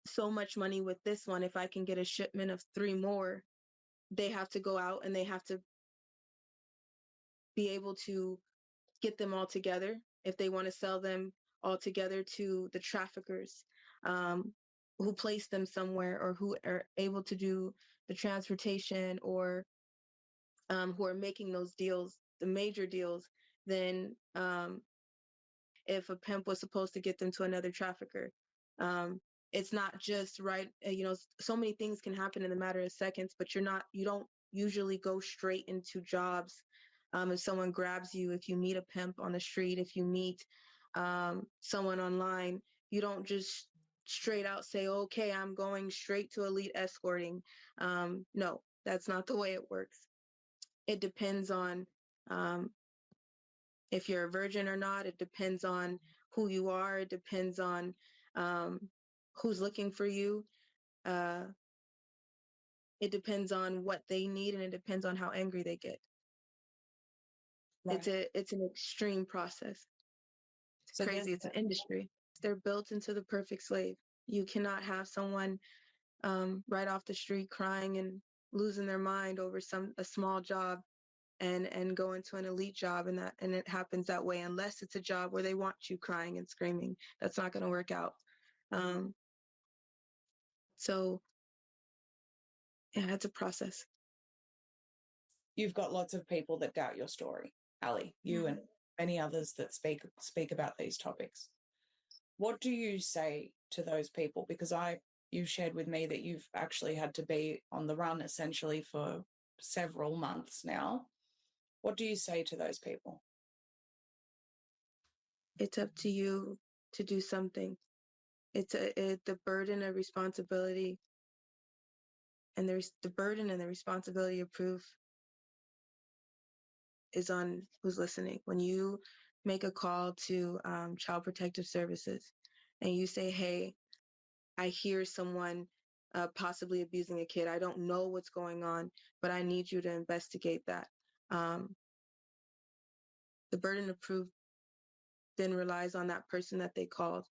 so much money with this one. If I can get a shipment of 3 more, they have to go out and they have to be able to get them all together if they want to sell them all together to the traffickers who place them somewhere, or who are able to do the transportation, or who are making those deals, the major deals. Then if a pimp was supposed to get them to another trafficker, it's not just right. You know, so many things can happen in a matter of seconds, but you don't usually go straight into jobs. If someone grabs you, if you meet a pimp on the street, if you meet someone online, you don't just straight out say, okay, I'm going straight to elite escorting. No, that's not the way it works. It depends on if you're a virgin or not. It depends on who you are. It depends on who's looking for you. It depends on what they need, and it depends on how angry they get. Right. It's an extreme process. It's so crazy. It's an industry. They're built into the perfect slave. You cannot have someone right off the street crying and losing their mind over a small job and go into an elite job, and it happens that way, unless it's a job where they want you crying and screaming. That's not going to work out. So yeah, it's a process. You've got lots of people that doubt your story, Ali, you and many others that speak about these topics. What do you say to those people? Because you shared with me that you've actually had to be on the run essentially for several months now. What do you say to those people? It's up to you to do something. It's the burden of responsibility, and there's the burden and the responsibility of proof is on who's listening. When you make a call to Child Protective Services and you say, hey, I hear someone possibly abusing a kid. I don't know what's going on, but I need you to investigate that. The burden of proof then relies on that person that they called.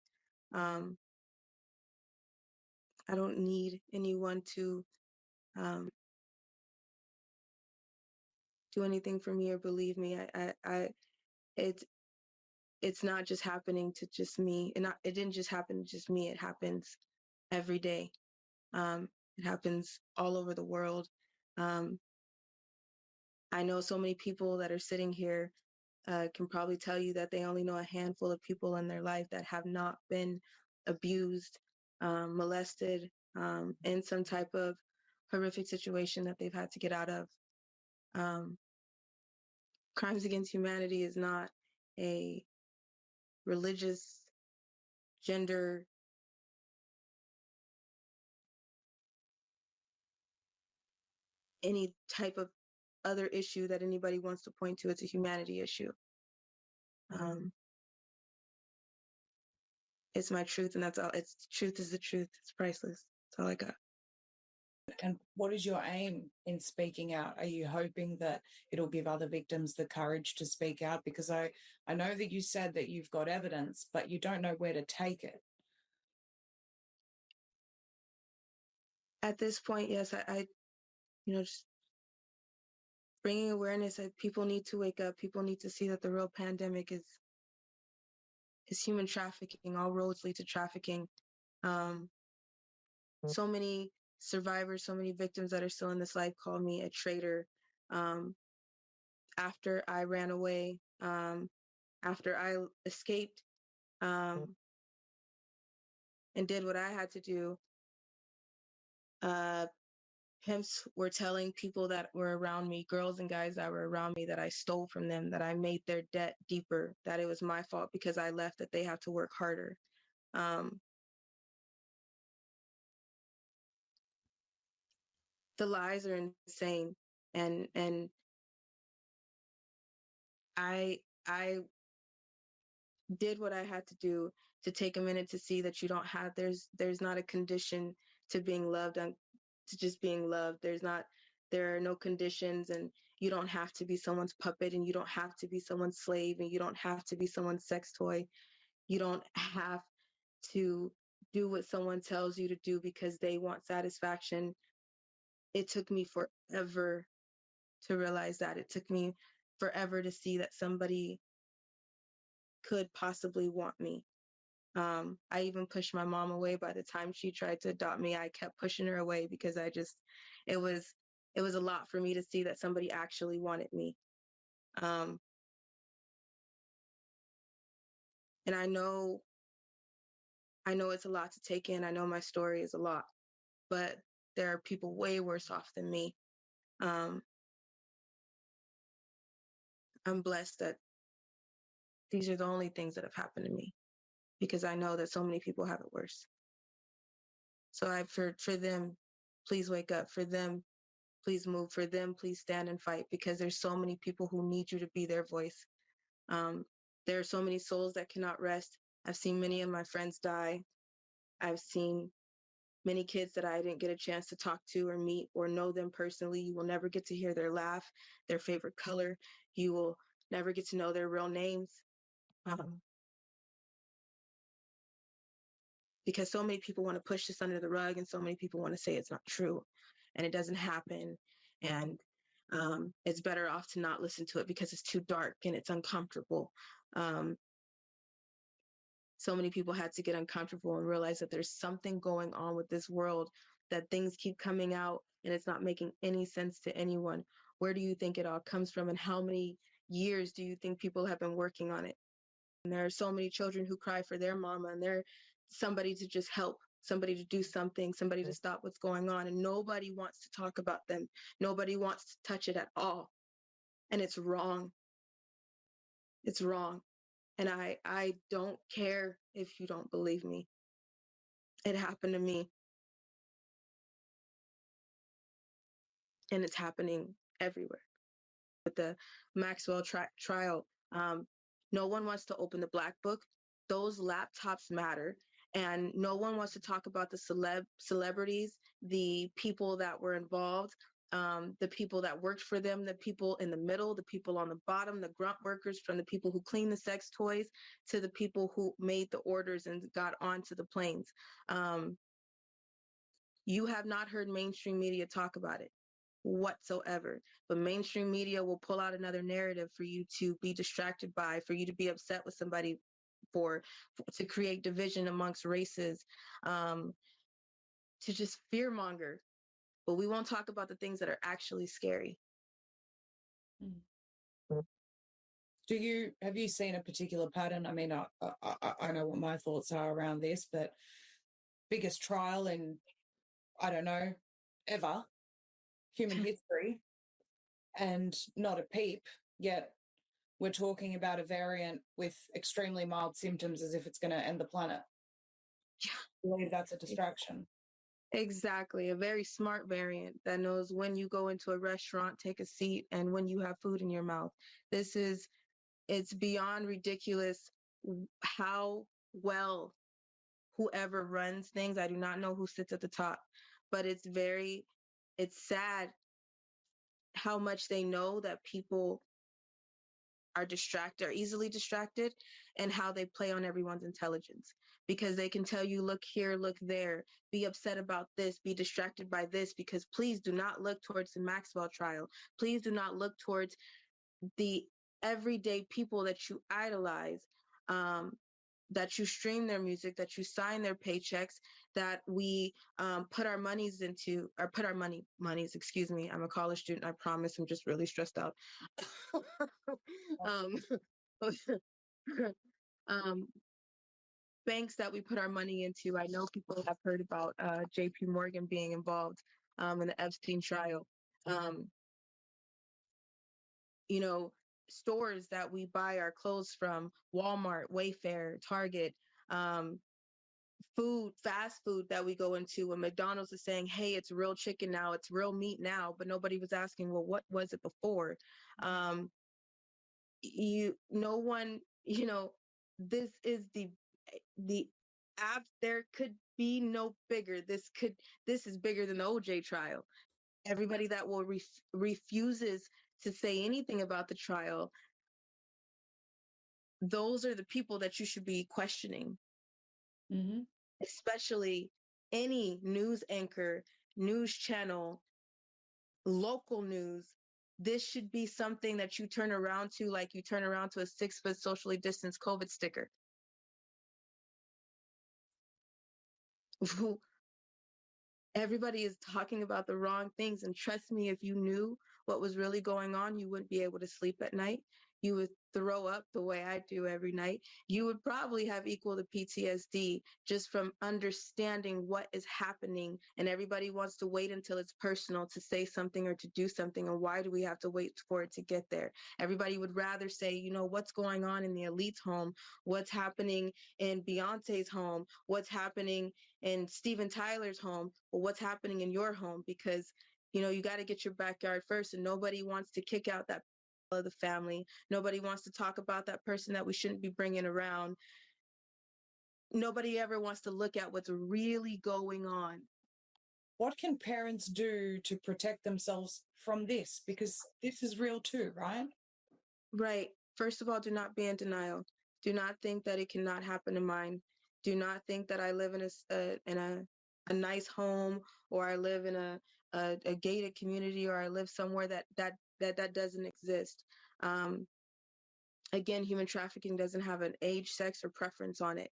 I don't need anyone to do anything for me or believe me. It's not just happening to just me. It didn't just happen to just me. It happens every day. It happens all over the world. I know so many people that are sitting here can probably tell you that they only know a handful of people in their life that have not been abused, molested, in some type of horrific situation that they've had to get out of. Crimes against humanity is not a religious, gender, any type of other issue that anybody wants to point to. It's a humanity issue. It's my truth, and that's all. Truth is the truth. It's priceless. That's all I got. And what is your aim in speaking out? Are you hoping that it'll give other victims the courage to speak out? Because I know that you said that you've got evidence, but you don't know where to take it. At this point, yes, I just bringing awareness that people need to wake up. People need to see that the real pandemic is human trafficking. All roads lead to trafficking. So many survivors, so many victims that are still in this life call me a traitor. After I ran away, after I escaped, and did what I had to do, pimps were telling people that were around me, girls and guys that were around me, that I stole from them, that I made their debt deeper, that it was my fault because I left, that they have to work harder. The lies are insane, and I did what I had to do to take a minute to see that you don't have, there's not a condition to being loved, and to just being loved. There are no conditions, and you don't have to be someone's puppet, and you don't have to be someone's slave, and you don't have to be someone's sex toy. You don't have to do what someone tells you to do because they want satisfaction. It took me forever to realize that. It took me forever to see that somebody could possibly want me. I even pushed my mom away. By the time she tried to adopt me, I kept pushing her away because it was a lot for me to see that somebody actually wanted me. And I know it's a lot to take in. I know my story is a lot, but there are people way worse off than me. I'm blessed that these are the only things that have happened to me, because I know that so many people have it worse. So for them, please wake up. For them, please move. For them, please stand and fight, because there's so many people who need you to be their voice. There are so many souls that cannot rest. I've seen many of my friends die. I've seen many kids that I didn't get a chance to talk to or meet or know them personally. You will never get to hear their laugh, their favorite color. You will never get to know their real names. Because so many people want to push this under the rug, and so many people want to say it's not true and it doesn't happen. And it's better off to not listen to it because it's too dark and it's uncomfortable. So many people had to get uncomfortable and realize that there's something going on with this world, that things keep coming out and it's not making any sense to anyone. Where do you think it all comes from, and how many years do you think people have been working on it? And there are so many children who cry for their mama, and they're somebody to just help, somebody to do something, somebody to stop what's going on. And nobody wants to talk about them. Nobody wants to touch it at all. And it's wrong. It's wrong. And I don't care if you don't believe me. It happened to me. And it's happening everywhere. With the Maxwell trial, no one wants to open the black book. Those laptops matter. And no one wants to talk about the celebrities, the people that were involved, the people that worked for them, the people in the middle, the people on the bottom, the grunt workers, from the people who clean the sex toys to the people who made the orders and got onto the planes. You have not heard mainstream media talk about it whatsoever, but mainstream media will pull out another narrative for you to be distracted by, for you to be upset with somebody, to create division amongst races, to just fearmonger. But we won't talk about the things that are actually scary. Have you seen a particular pattern? I mean, I know what my thoughts are around this, but biggest trial in, I don't know, ever, human history, and not a peep, yet we're talking about a variant with extremely mild symptoms as if it's going to end the planet. Yeah. I believe that's a distraction. Exactly. A very smart variant that knows when you go into a restaurant, take a seat, and when you have food in your mouth. It's beyond ridiculous how well whoever runs things, I do not know who sits at the top, but it's sad how much they know that people are easily distracted, and how they play on everyone's intelligence, because they can tell you, look here, look there, be upset about this, be distracted by this, because please do not look towards the Maxwell trial. Please do not look towards the everyday people that you idolize, that you stream their music, that you sign their paychecks, that we put our monies into, or put our monies, excuse me. I'm a college student, I promise. I'm just really stressed out. um, um, banks that we put our money into. I know people have heard about JP Morgan being involved in the Epstein trial. You know, stores that we buy our clothes from, Walmart, Wayfair, Target, food, fast food that we go into, when McDonald's is saying, hey, it's real chicken now, it's real meat now, but nobody was asking, well, what was it before? No one, this is the app. There could be no bigger. This is bigger than the OJ trial. Everybody that will refuses to say anything about the trial, those are the people that you should be questioning. Mm-hmm. Especially any news anchor, news channel, local news. This should be something that you turn around to, like you turn around to a 6-foot socially distanced COVID sticker. Everybody is talking about the wrong things. And trust me, if you knew what was really going on, you wouldn't be able to sleep at night. You would throw up the way I do every night. You would probably have equal to PTSD just from understanding what is happening. And everybody wants to wait until it's personal to say something or to do something. And why do we have to wait for it to get there? Everybody would rather say, what's going on in the elite's home? What's happening in Beyonce's home? What's happening in Steven Tyler's home? Or what's happening in your home? Because you got to get your backyard first, and nobody wants to kick out that of the family. Nobody wants to talk about that person that we shouldn't be bringing around. Nobody ever wants to look at what's really going on. What can parents do to protect themselves from this? Because this is real too, right? Right. First of all, do not be in denial. Do not think that it cannot happen to mine. Do not think that I live in a nice home, or I live in a gated community, or I live somewhere that doesn't exist. Again, human trafficking doesn't have an age, sex, or preference on it.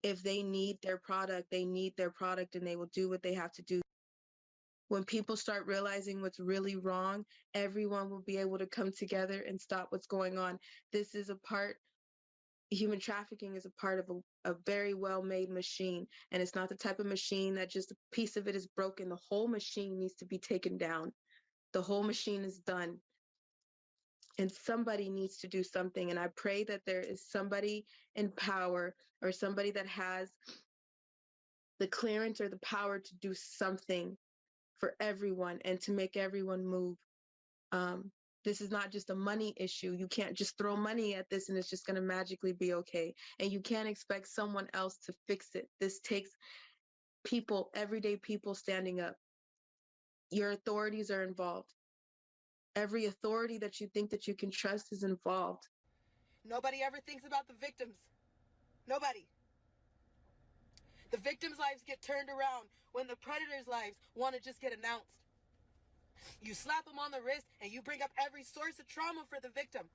If they need their product, they need their product, and they will do what they have to do. When people start realizing what's really wrong, everyone will be able to come together and stop what's going on. Human trafficking is a part of a very well-made machine. And it's not the type of machine that just a piece of it is broken. The whole machine needs to be taken down. The whole machine is done. And somebody needs to do something. And I pray that there is somebody in power, or somebody that has the clearance or the power to do something for everyone and to make everyone move. This is not just a money issue. You can't just throw money at this and it's just going to magically be okay. And you can't expect someone else to fix it. This takes people, everyday people, standing up. Your authorities are involved. Every authority that you think that you can trust is involved. Nobody ever thinks about the victims. Nobody. The victims' lives get turned around when the predators' lives want to just get announced. You slap them on the wrist and you bring up every source of trauma for the victim.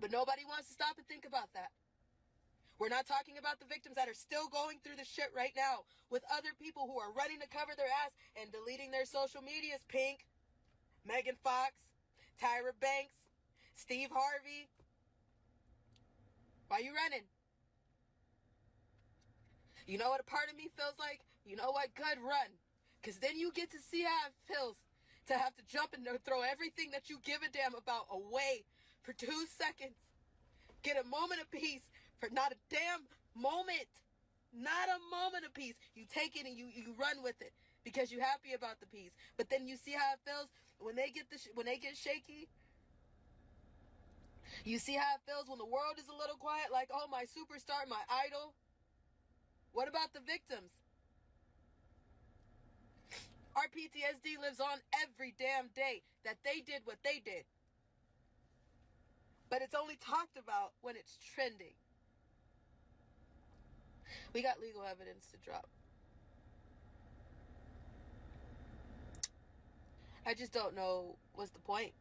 But nobody wants to stop and think about that. We're not talking about the victims that are still going through the shit right now with other people who are running to cover their ass and deleting their social medias. Pink, Megan Fox, Tyra Banks, Steve Harvey. Why are you running? You know what a part of me feels like? You know what? Good, run. Because then you get to see how it feels to have to jump and throw everything that you give a damn about away for 2 seconds. Get a moment of peace for not a damn moment. Not a moment of peace. You take it and you run with it because you're happy about the peace. But then you see how it feels when they get shaky. You see how it feels when the world is a little quiet, like, oh, my superstar, my idol. What about the victims? Our PTSD lives on every damn day that they did what they did. but it's only talked about when it's trending. We got legal evidence to drop. I just don't know what's the point.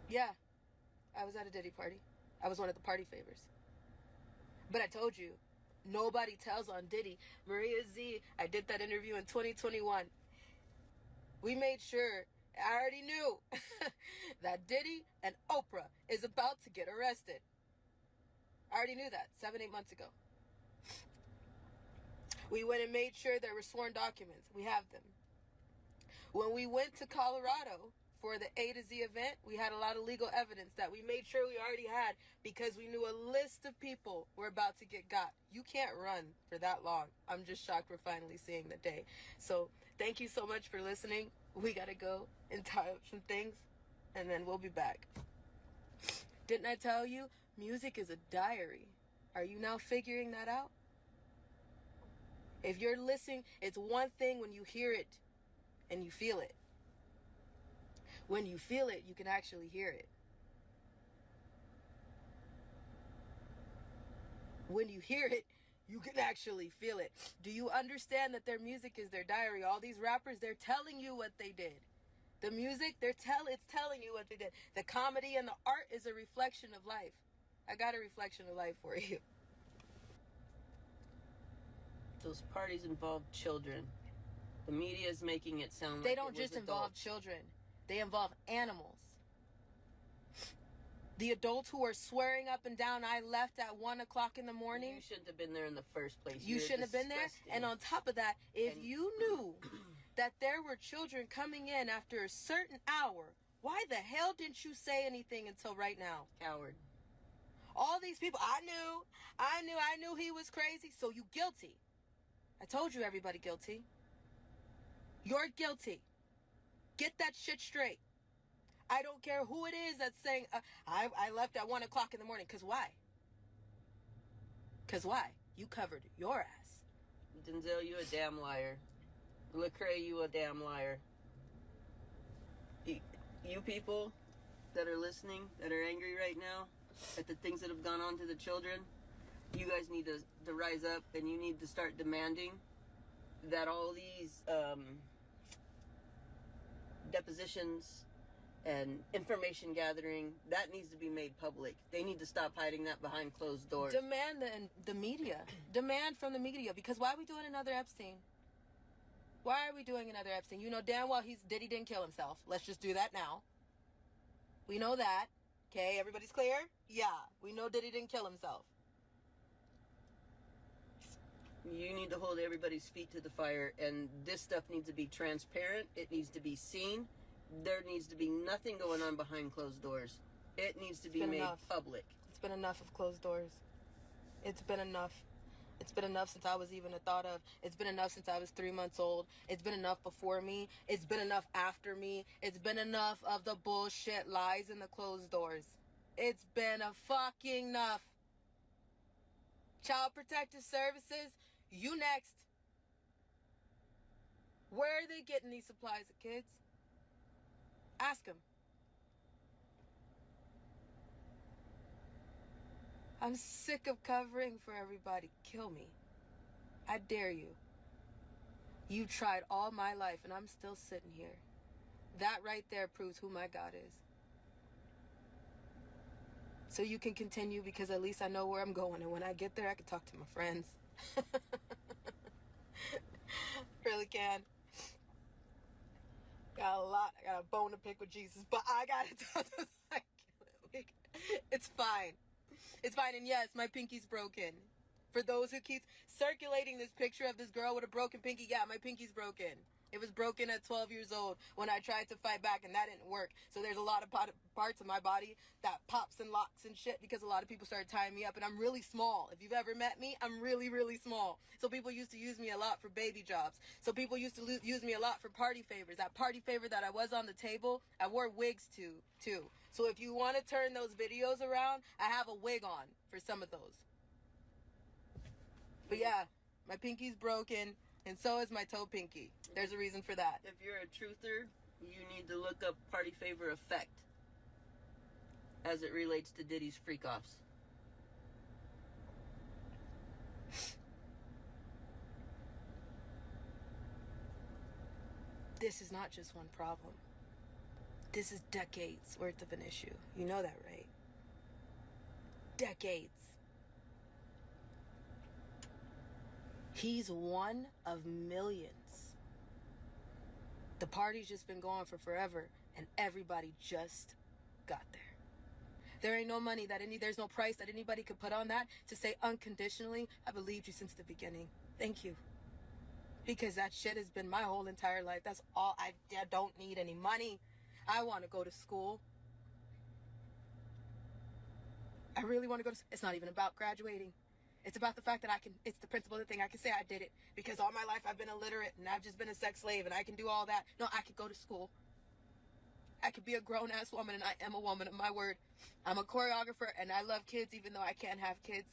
Yeah, I was at a Diddy party. I was one of the party favors. But I told you, nobody tells on Diddy. Maria Z, I did that interview in 2021. We made sure, I already knew that Diddy and Oprah is about to get arrested. I already knew that 7-8 months ago. We went and made sure there were sworn documents. We have them. When we went to Colorado for the A to Z event, we had a lot of legal evidence that we made sure we already had because we knew a list of people were about to get got. You can't run for that long. I'm just shocked we're finally seeing the day. So thank you so much for listening. We got to go and tie up some things, and then we'll be back. Didn't I tell you? Music is a diary. Are you now figuring that out? If you're listening, it's one thing when you hear it and you feel it. When you feel it, you can actually hear it. When you hear it, you can actually feel it. Do you understand that their music is their diary? All these rappers, they're telling you what they did. The music, it's telling you what they did. The comedy and the art is a reflection of life. I got a reflection of life for you. Those parties involve children. The media is making it sound like They don't it was just involve adults. children. They involve animals. The adults who are swearing up and down, I left at 1 o'clock in the morning. You shouldn't have been there in the first place. You You're shouldn't have been there. disgusting. And on top of that, if And- you knew that there were children coming in after a certain hour, why the hell didn't you say anything until right now? Coward. All these people, I knew he was crazy, so you guilty. I told you everybody guilty. You're guilty. Get that shit straight. I don't care who it is that's saying, I left at 1 o'clock in the morning. Because why? Because why? You covered your ass. Denzel, you a damn liar. Lecrae, you a damn liar. You people that are listening, that are angry right now at the things that have gone on to the children, you guys need to rise up and you need to start demanding that all these depositions and information gathering, that needs to be made public. They need to stop hiding that behind closed doors. Demand the media. Demand from the media. Because why are we doing another Epstein? Why are we doing another Epstein? You know damn well Diddy didn't kill himself. Let's just do that now. We know that. Okay, everybody's clear? Yeah, we know Diddy didn't kill himself. You need to hold everybody's feet to the fire, and this stuff needs to be transparent. It needs to be seen. There needs to be nothing going on behind closed doors. It needs to be been made enough. public. It's been enough of closed doors. It's been enough. It's been enough since I was even a thought of. It's been enough since I was 3 months old. It's been enough before me. It's been enough after me. It's been enough of the bullshit lies in the closed doors. It's been a fucking enough. Child Protective Services, you next. Where are they getting these supplies of kids? Ask them. I'm sick of covering for everybody. Kill me. I dare you. You tried all my life and I'm still sitting here. That right there proves who my God is. So you can continue because at least I know where I'm going. And when I get there, I can talk to my friends. Really can. Got a bone to pick with Jesus. But I got to It's fine. It's fine. And yes, my pinky's broken. For those who keep circulating this picture of this girl with a broken pinky, yeah, my pinky's broken. It was broken at 12 years old when I tried to fight back and that didn't work. So there's a lot of parts of my body that pops and locks and shit because a lot of people started tying me up and I'm really small. If you've ever met me, I'm really, really small. So people used to use me a lot for baby jobs. So people used to use me a lot for party favors. That party favor that I was on the table, I wore wigs too. So if you want to turn those videos around, I have a wig on for some of those. But yeah, my pinky's broken. And so is my toe pinky. There's a reason for that. If you're a truther, you need to look up party favor effect. as it relates to Diddy's freak offs. This is not just one problem. This is decades worth of an issue. You know that, right? Decades. He's one of millions. The party's just been going for forever, and everybody just got there. There ain't no money there's no price that anybody could put on that to say unconditionally, I believed you since the beginning. Thank you. Because that shit has been my whole entire life. That's all. I don't need any money. I want to go to school. I really want to go to school. It's not even about graduating. It's about the fact that it's the principle of the thing. I can say I did it because all my life I've been illiterate and I've just been a sex slave and I can do all that. No, I could go to school. I could be a grown-ass woman, and I am a woman of my word. I'm a choreographer, and I love kids even though I can't have kids.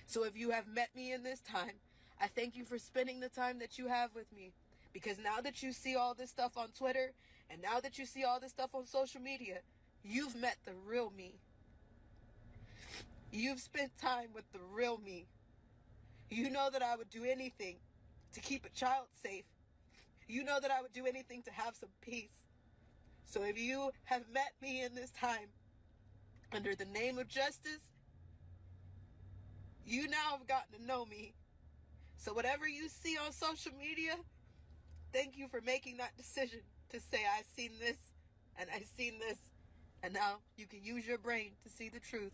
So if you have met me in this time, I thank you for spending the time that you have with me. Because now that you see all this stuff on Twitter, and now that you see all this stuff on social media, you've met the real me. You've spent time with the real me. You know that I would do anything to keep a child safe. You know that I would do anything to have some peace. So if you have met me in this time under the name of justice, you now have gotten to know me. So whatever you see on social media, thank you for making that decision to say, I've seen this and I've seen this. And now you can use your brain to see the truth.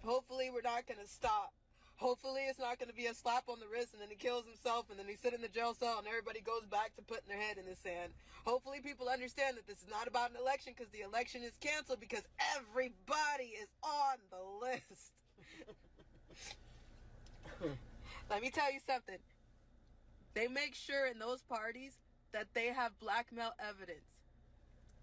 Hopefully we're not going to stop. Hopefully it's not going to be a slap on the wrist and then he kills himself and then he sit in the jail cell and everybody goes back to putting their head in the sand. Hopefully people understand that this is not about an election because the election is canceled because everybody is on the list. Let me tell you something. They make sure in those parties that they have blackmail evidence.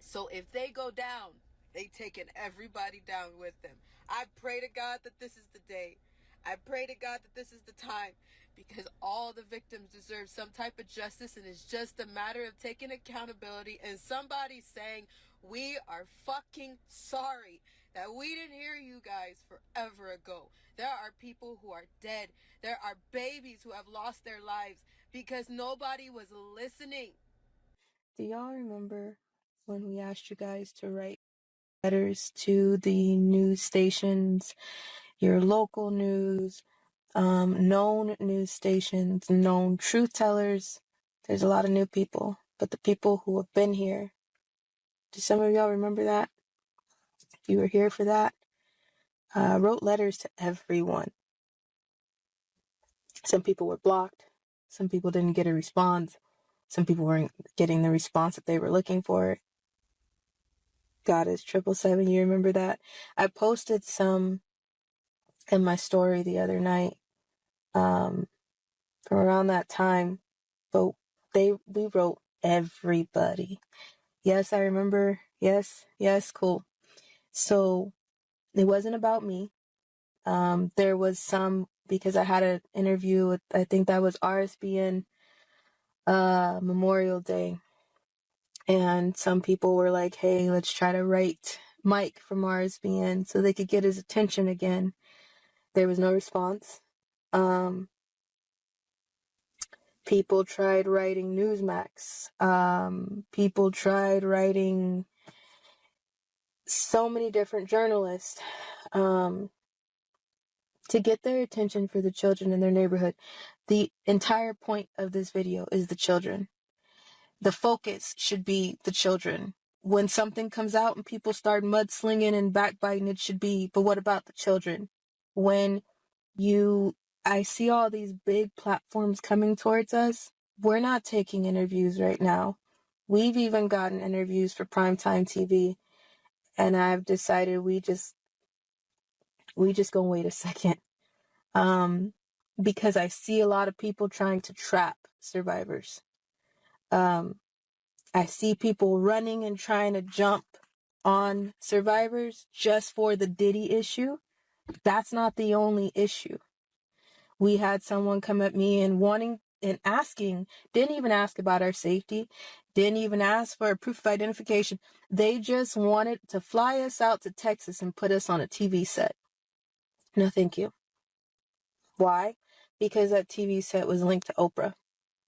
So if they go down, they taking everybody down with them. I pray to God that this is the day. I pray to God that this is the time, because all the victims deserve some type of justice, and it's just a matter of taking accountability and somebody saying, we are fucking sorry that we didn't hear you guys forever ago. There are people who are dead. There are babies who have lost their lives because nobody was listening. Do y'all remember when we asked you guys to write letters to the news stations, your local news, known news stations, known truth tellers? There's a lot of new people, but the people who have been here, do some of y'all remember that? If you were here for that, wrote letters to everyone. Some people were blocked. Some people didn't get a response. Some people weren't getting the response that they were looking for. God is 777. You remember that? I posted some in my story the other night from around that time, but we wrote everybody. Yes, I remember. Yes, cool. So it wasn't about me. There was some, because I had an interview with, I think that was RSBN Memorial Day, and some people were like, hey, let's try to write Mike from RSBN so they could get his attention again. There was no response. People tried writing Newsmax. People tried writing so many different journalists to get their attention for the children in their neighborhood. The entire point of this video is the children. The focus should be the children. When something comes out and people start mudslinging and backbiting, it should be, but what about the children? When I see all these big platforms coming towards us, we're not taking interviews right now. We've even gotten interviews for primetime TV, and I've decided we just gonna wait a second. Because I see a lot of people trying to trap survivors. I see people running and trying to jump on survivors just for the Diddy issue. That's not the only issue. We had someone come at me and wanting in asking, didn't even ask about our safety, didn't even ask for a proof of identification. They just wanted to fly us out to Texas and put us on a TV set. No, thank you. Why? Because that TV set was linked to Oprah.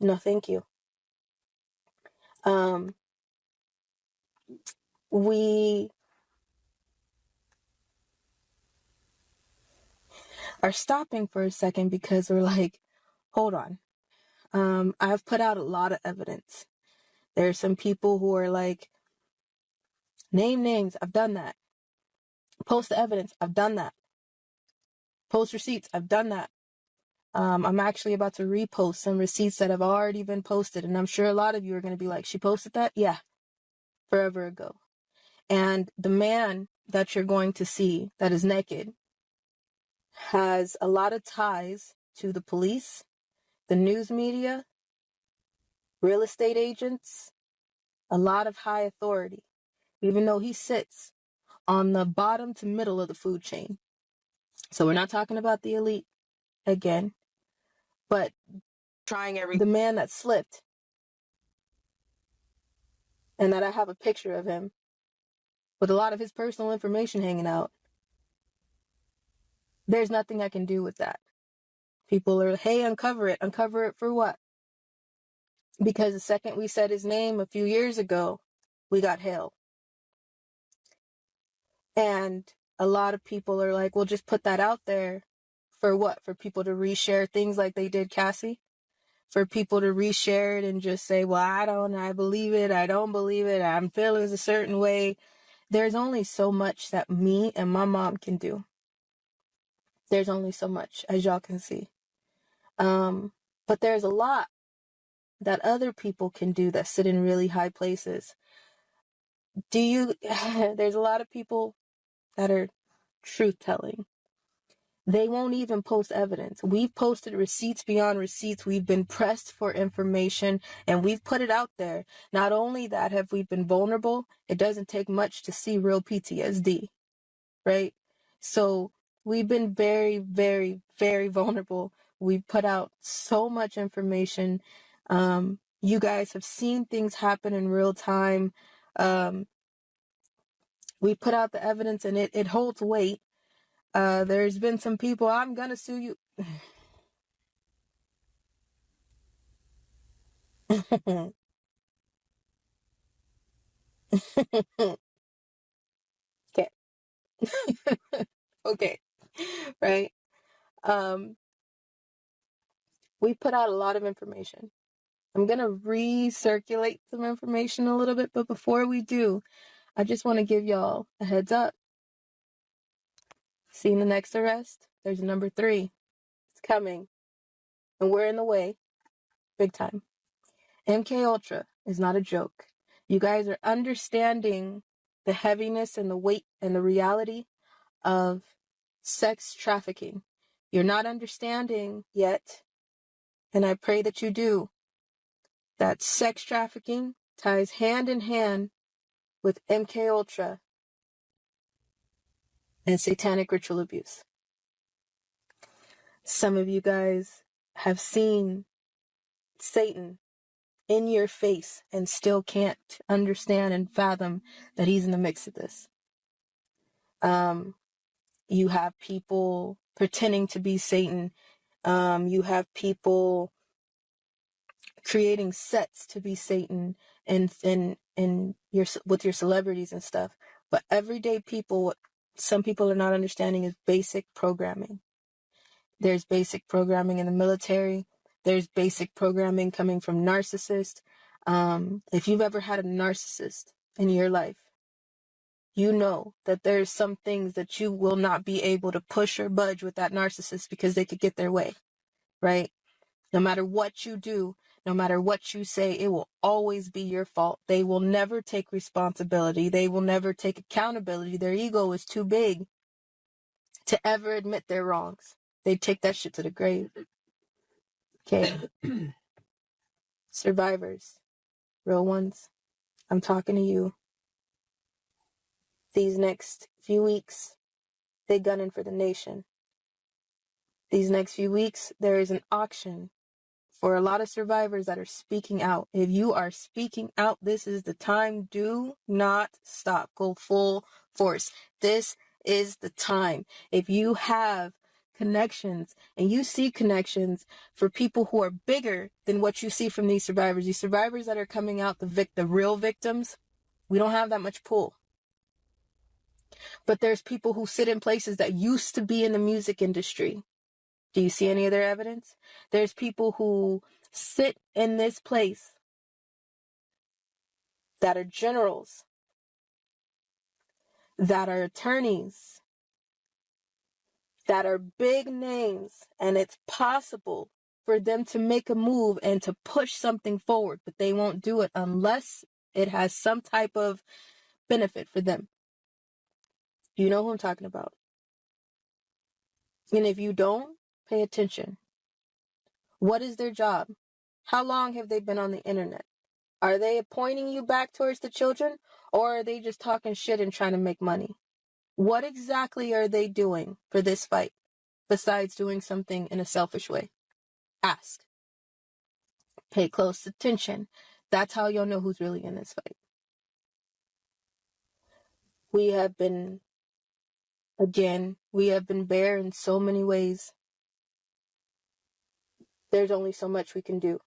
No, thank you. We are stopping for a second because we're like, hold on. I've put out a lot of evidence. There's some people who are like, name names. I've done that. Post the evidence. I've done that. Post receipts. I've done that. I'm actually about to repost some receipts that have already been posted. And I'm sure a lot of you are going to be like, she posted that? Yeah, forever ago. And the man that you're going to see that is naked has a lot of ties to the police, the news media, real estate agents, a lot of high authority, even though he sits on the bottom to middle of the food chain. So we're not talking about the elite again, but the man that slipped and that I have a picture of him with a lot of his personal information hanging out. There's nothing I can do with that. People are, hey, uncover it. Uncover it for what? Because the second we said his name a few years ago, we got hell. And a lot of people are like, well, just put that out there. For what? For people to reshare things like they did Cassie? For people to reshare it and just say, well, I believe it, I don't believe it, I'm feeling a certain way. There's only so much that me and my mom can do. There's only so much, as y'all can see. But there's a lot that other people can do that sit in really high places. There's a lot of people that are truth-telling. They won't even post evidence. We've posted receipts beyond receipts. We've been pressed for information and we've put it out there. Not only that have we been vulnerable, it doesn't take much to see real PTSD, right? So we've been very, very, very vulnerable. We've put out so much information. You guys have seen things happen in real time. We put out the evidence and it holds weight. There's been some people, I'm gonna sue you. Okay. Okay. Right. We put out a lot of information. I'm gonna recirculate some information a little bit, but before we do, I just want to give y'all a heads up. Seeing the next arrest? There's a number 3. It's coming. And we're in the way. Big time. MK Ultra is not a joke. You guys are understanding the heaviness and the weight and the reality of sex trafficking. You're not understanding yet, and I pray that you do, that sex trafficking ties hand in hand with MK Ultra and satanic ritual abuse. Some of you guys have seen Satan in your face and still can't understand and fathom that he's in the mix of this. You have people pretending to be Satan. You have people creating sets to be Satan and with your celebrities and stuff. But everyday people, what some people are not understanding is basic programming. There's basic programming in the military. There's basic programming coming from narcissists. If you've ever had a narcissist in your life, you know that there's some things that you will not be able to push or budge with that narcissist because they could get their way, right? No matter what you do, no matter what you say, it will always be your fault. They will never take responsibility. They will never take accountability. Their ego is too big to ever admit their wrongs. They take that shit to the grave. Okay. Survivors, real ones, I'm talking to you. These next few weeks, they gunning for the nation. These next few weeks, there is an auction for a lot of survivors that are speaking out. If you are speaking out, this is the time. Do not stop. Go full force. This is the time. If you have connections and you see connections for people who are bigger than what you see from these survivors that are coming out, the real victims, we don't have that much pull. But there's people who sit in places that used to be in the music industry. Do you see any of their evidence? There's people who sit in this place that are generals, that are attorneys, that are big names, and it's possible for them to make a move and to push something forward, but they won't do it unless it has some type of benefit for them. You know who I'm talking about. And if you don't, pay attention. What is their job? How long have they been on the internet? Are they pointing you back towards the children, or are they just talking shit and trying to make money? What exactly are they doing for this fight, besides doing something in a selfish way? Ask. Pay close attention. That's how you'll know who's really in this fight. We have been bare in so many ways. There's only so much we can do.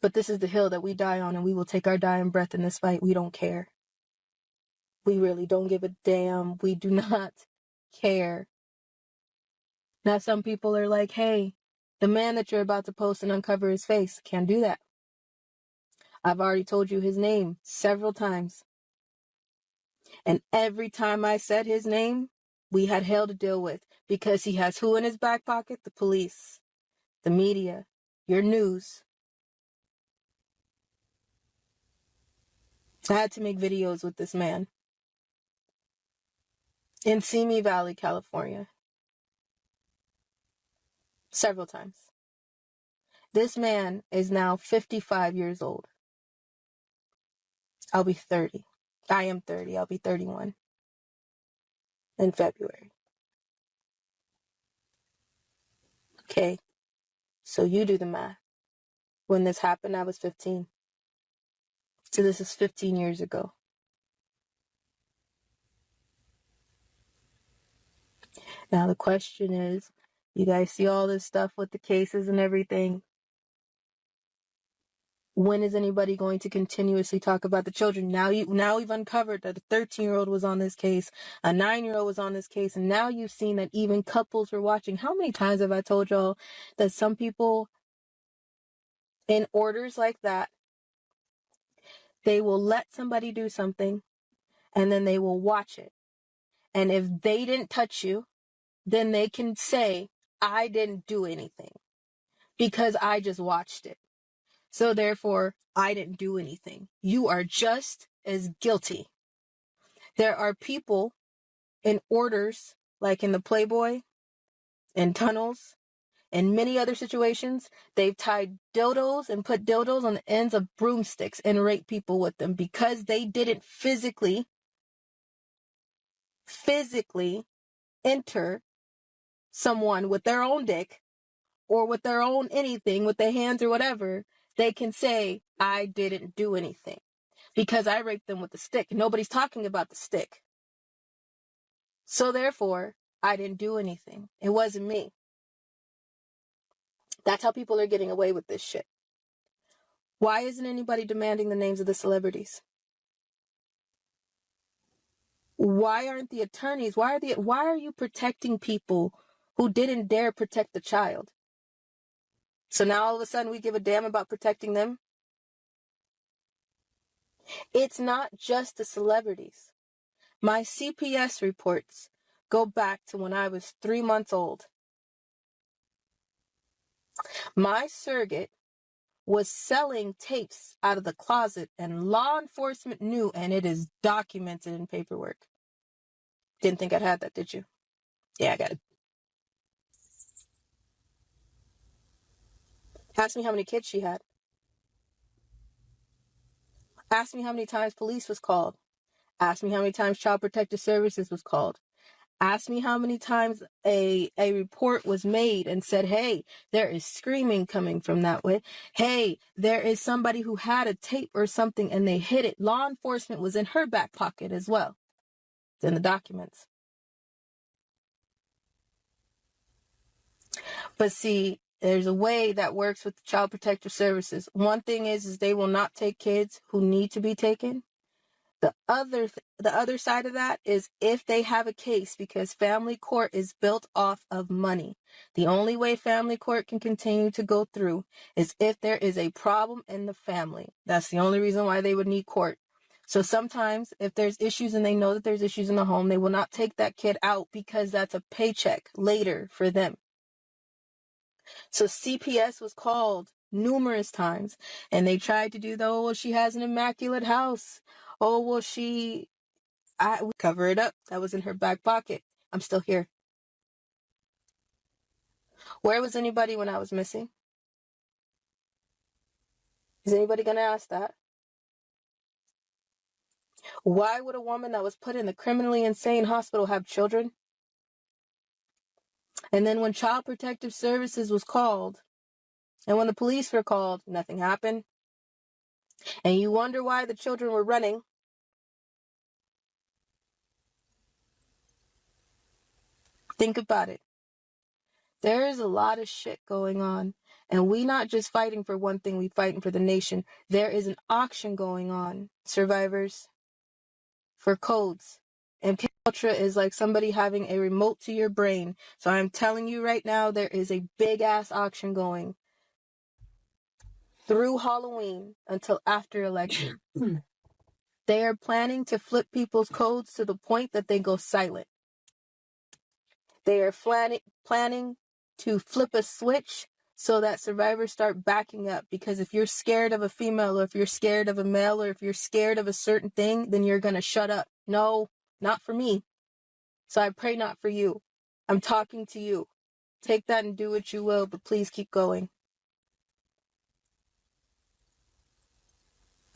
But this is the hill that we die on, and we will take our dying breath in this fight. We don't care. We really don't give a damn. We do not care. Now, some people are like, hey, the man that you're about to post and uncover his face, can't do that. I've already told you his name several times. And every time I said his name, we had hell to deal with, because he has who in his back pocket? The police, the media, your news. I had to make videos with this man in Simi Valley, California, several times. This man is now 55 years old. I'll be 30. I am 30. I'll be 31 in February. Okay, so you do the math. When this happened, I was 15. So this is 15 years ago. Now the question is, you guys see all this stuff with the cases and everything. When is anybody going to continuously talk about the children? Now we've uncovered that a 13-year-old was on this case, a 9-year-old was on this case, and now you've seen that even couples were watching. How many times have I told y'all that some people in orders like that, they will let somebody do something and then they will watch it. And if they didn't touch you, then they can say, I didn't do anything because I just watched it. So therefore, I didn't do anything. You are just as guilty. There are people in orders, like in the Playboy, in tunnels, in many other situations, they've tied dildos and put dildos on the ends of broomsticks and raped people with them because they didn't physically enter someone with their own dick or with their own anything, with their hands or whatever. They can say, I didn't do anything because I raped them with a stick. Nobody's talking about the stick. So therefore, I didn't do anything. It wasn't me. That's how people are getting away with this shit. Why isn't anybody demanding the names of the celebrities? Why aren't the attorneys? Why are you protecting people who didn't dare protect the child? So now all of a sudden we give a damn about protecting them? It's not just the celebrities. My CPS reports go back to when I was 3 months old. My surrogate was selling tapes out of the closet, and law enforcement knew, and it is documented in paperwork. Didn't think I'd had that, did you? Yeah, I got it. Ask me how many kids she had. Ask me how many times police was called. Ask me how many times Child Protective Services was called. Ask me how many times a report was made and said, hey, there is screaming coming from that way. Hey, there is somebody who had a tape or something and they hid it. Law enforcement was in her back pocket as well. It's in the documents. But see, there's a way that works with Child Protective Services. One thing is they will not take kids who need to be taken. The other side of that is if they have a case, because family court is built off of money. The only way family court can continue to go through is if there is a problem in the family. That's the only reason why they would need court. So sometimes if there's issues and they know that there's issues in the home, they will not take that kid out because that's a paycheck later for them. So CPS was called numerous times and they tried to do the, oh, well, she has an immaculate house. Oh, well, I would cover it up. That was in her back pocket. I'm still here. Where was anybody when I was missing? Is anybody going to ask that? Why would a woman that was put in the criminally insane hospital have children? And then when Child Protective Services was called, and when the police were called, nothing happened. And you wonder why the children were running. Think about it. There is a lot of shit going on. And we not just fighting for one thing, we fighting for the nation. There is an auction going on, survivors, for codes. MK Ultra is like somebody having a remote to your brain. So I'm telling you right now, there is a big ass auction going through Halloween until after election. They are planning to flip people's codes to the point that they go silent. They are planning to flip a switch so that survivors start backing up. Because if you're scared of a female, or if you're scared of a male, or if you're scared of a certain thing, then you're going to shut up. No, not for me. So I pray not for you. I'm talking to you. Take that and do what you will, but please keep going.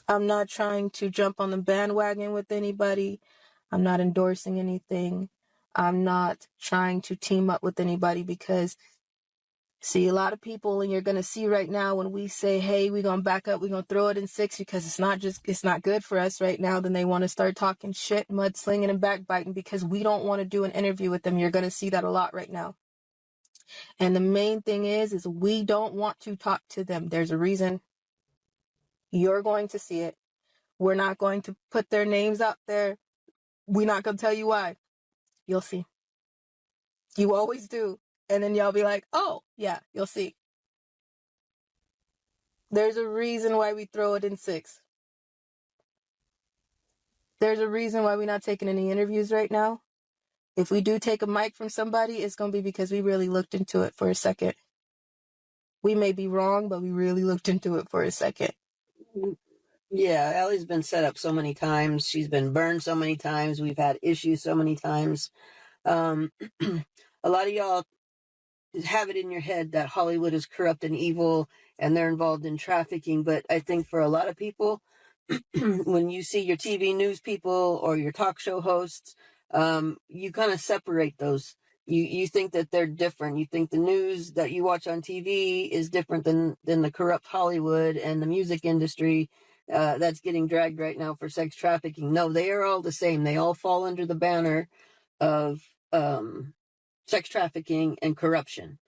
I'm not trying to jump on the bandwagon with anybody. I'm not endorsing anything. I'm not trying to team up with anybody because, see, a lot of people, and you're going to see right now when we say, hey, we're going to back up, we're going to throw it in 6 because it's not good for us right now, then they want to start talking shit, mudslinging and backbiting because we don't want to do an interview with them. You're going to see that a lot right now. And the main thing is we don't want to talk to them. There's a reason. You're going to see it. We're not going to put their names out there. We're not going to tell you why. You'll see. You always do. And then y'all be like, oh, yeah, you'll see. There's a reason why we throw it in 6. There's a reason why we're not taking any interviews right now. If we do take a mic from somebody, it's going to be because we really looked into it for a second. We may be wrong, but we really looked into it for a second. Yeah, Allie's been set up so many times. She's been burned so many times. We've had issues so many times. A lot of y'all have it in your head that Hollywood is corrupt and evil and they're involved in trafficking. But I think for a lot of people, when you see your TV news people or your talk show hosts, you kind of separate those. You think that they're different. You think the news that you watch on TV is different than the corrupt Hollywood and the music industry that's getting dragged right now for sex trafficking. No, they are all the same. They all fall under the banner of sex trafficking and corruption.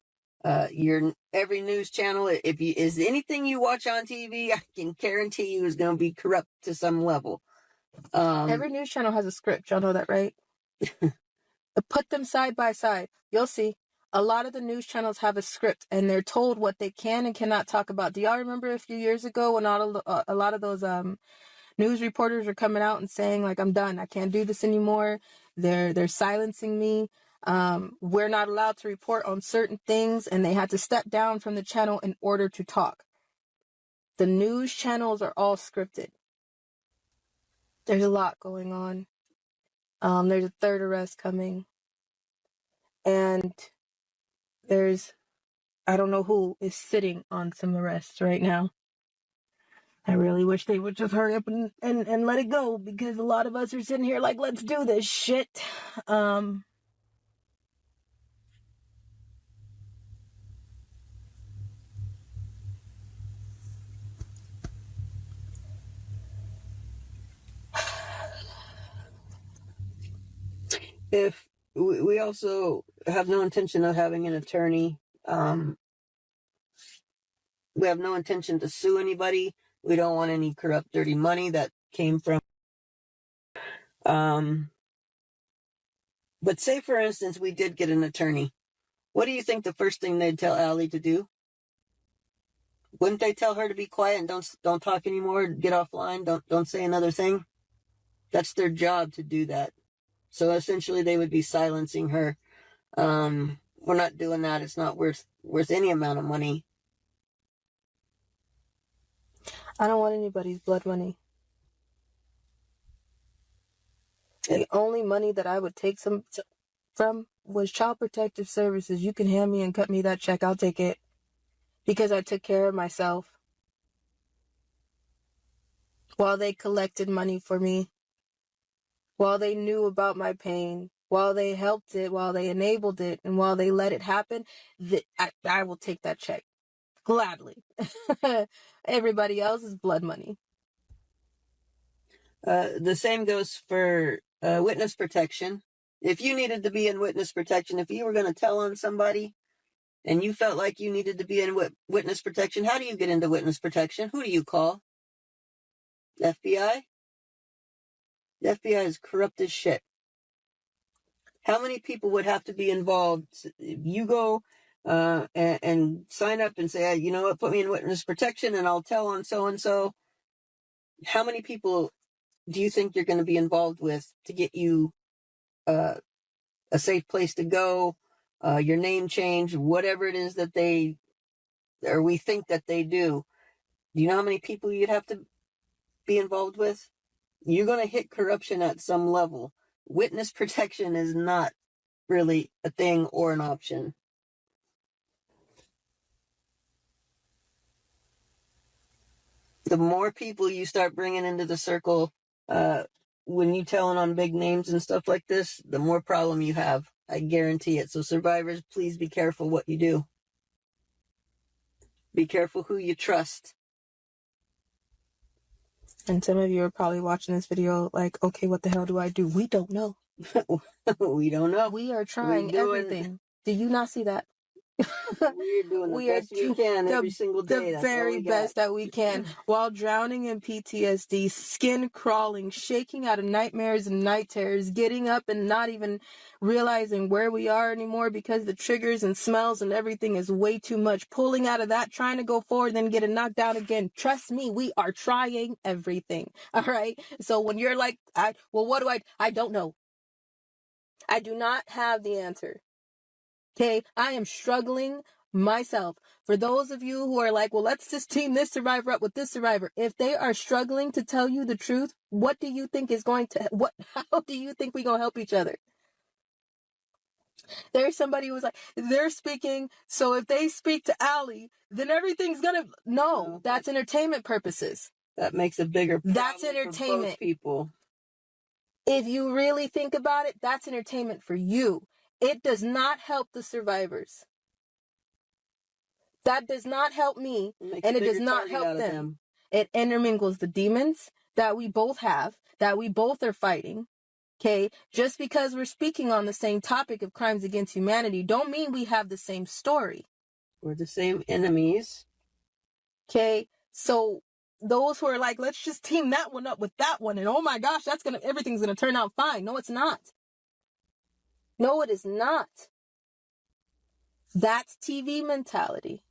Your every news channel, if you is anything you watch on TV, I can guarantee you is going to be corrupt to some level. Every news channel has a script. Y'all know that, right? Put them side by side. You'll see. A lot of the news channels have a script, and they're told what they can and cannot talk about. Do y'all remember a few years ago when a lot of those news reporters were coming out and saying, like, I'm done. I can't do this anymore. They're silencing me. We're not allowed to report on certain things, and they had to step down from the channel in order to talk. The news channels are all scripted. There's a lot going on. There's a 3rd arrest coming. And I don't know who is sitting on some arrests right now. I really wish they would just hurry up and let it go, because a lot of us are sitting here like, let's do this shit. If we also have no intention of having an attorney, we have no intention to sue anybody. We don't want any corrupt, dirty money that came from. But say, for instance, we did get an attorney. What do you think the first thing they'd tell Allie to do? Wouldn't they tell her to be quiet and don't talk anymore, get offline, don't say another thing? That's their job to do that. So essentially, they would be silencing her. We're not doing that. It's not worth any amount of money. I don't want anybody's blood money. The only money that I would take from was Child Protective Services. You can hand me and cut me that check. I'll take it because I took care of myself while they collected money for me, while they knew about my pain, while they helped it, while they enabled it, and while they let it happen. I will take that check gladly. Everybody else is blood money. The same goes for witness protection. If you needed to be in witness protection, if you were going to tell on somebody and you felt like you needed to be in witness protection, how do you get into witness protection? Who do you call? FBI? The FBI is corrupt as shit. How many people would have to be involved? You go and sign up and say, you know what, put me in witness protection and I'll tell on so-and-so. How many people do you think you're going to be involved with to get you a safe place to go, your name change, whatever it is that we think that they do? Do you know how many people you'd have to be involved with? You're going to hit corruption at some level. Witness protection is not really a thing or an option. The more people you start bringing into the circle, when you telling on big names and stuff like this, the more problem you have. I guarantee it. So survivors, please be careful what you do. Be careful who you trust. And some of you are probably watching this video like, okay, what the hell do I do? We don't know. We don't know. We are trying everything. Do you not see that? We're doing the best we can every single day. The very best that we can while drowning in PTSD, skin crawling, shaking out of nightmares and night terrors, getting up and not even realizing where we are anymore because the triggers and smells and everything is way too much. Pulling out of that, trying to go forward, then getting knocked down again. Trust me, we are trying everything. All right. So when you're like, what do I don't know. I do not have the answer. Okay, I am struggling myself. For those of you who are like, well, let's just team this survivor up with this survivor. If they are struggling to tell you the truth, what do you think is how do you think we're going to help each other? There's somebody who's like, they're speaking, so if they speak to Allie, then everything's going to, no, that's entertainment purposes. That makes a bigger problem. That's entertainment. For both people. If you really think about it, that's entertainment for you. It does not help the survivors. That does not help me, and it does not help them. It intermingles the demons that we both have, that we both are fighting. Okay, just because we're speaking on the same topic of crimes against humanity, don't mean we have the same story. We're the same enemies. Okay, so those who are like, let's just team that one up with that one, and oh my gosh, everything's gonna turn out fine. No, it's not. No, it is not. That's TV mentality.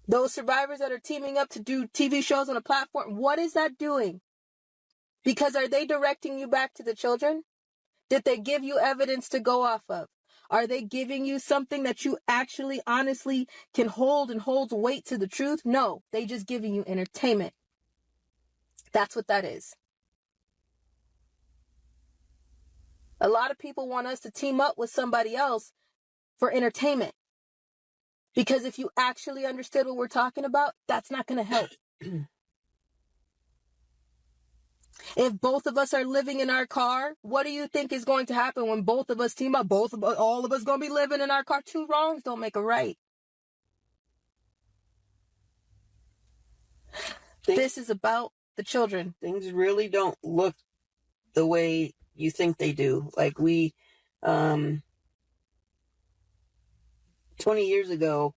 Those survivors that are teaming up to do TV shows on a platform, what is that doing? Because are they directing you back to the children? Did they give you evidence to go off of? Are they giving you something that you actually honestly can hold and holds weight to the truth? No, they just giving you entertainment. That's what that is. A lot of people want us to team up with somebody else for entertainment. Because if you actually understood what we're talking about, that's not going to help. If both of us are living in our car, what do you think is going to happen when both of us team up? All of us going to be living in our car. Two wrongs don't make a right. This is about the children. Things really don't look the way you think they do. Like 20 years ago,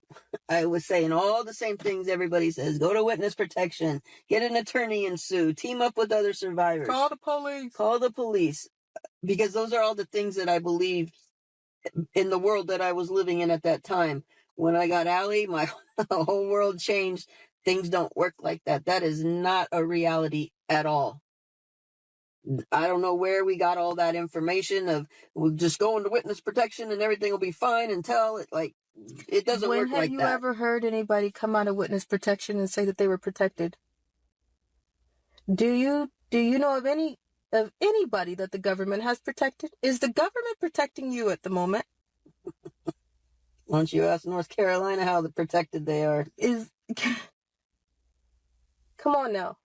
I was saying all the same things everybody says. Go to witness protection, get an attorney and sue, team up with other survivors. Call the police. Call the police. Because those are all the things that I believed in the world that I was living in at that time. When I got Allie, my whole world changed. Things don't work like that. That is not a reality at all. I don't know where we got all that information of we'll just go into witness protection and everything will be fine until it doesn't When work have like you that. ever heard anybody come out of witness protection and say that they were protected? Do you know of anybody that the government has protected? Is the government protecting you at the moment? Why don't you ask North Carolina how protected they are? Come on now.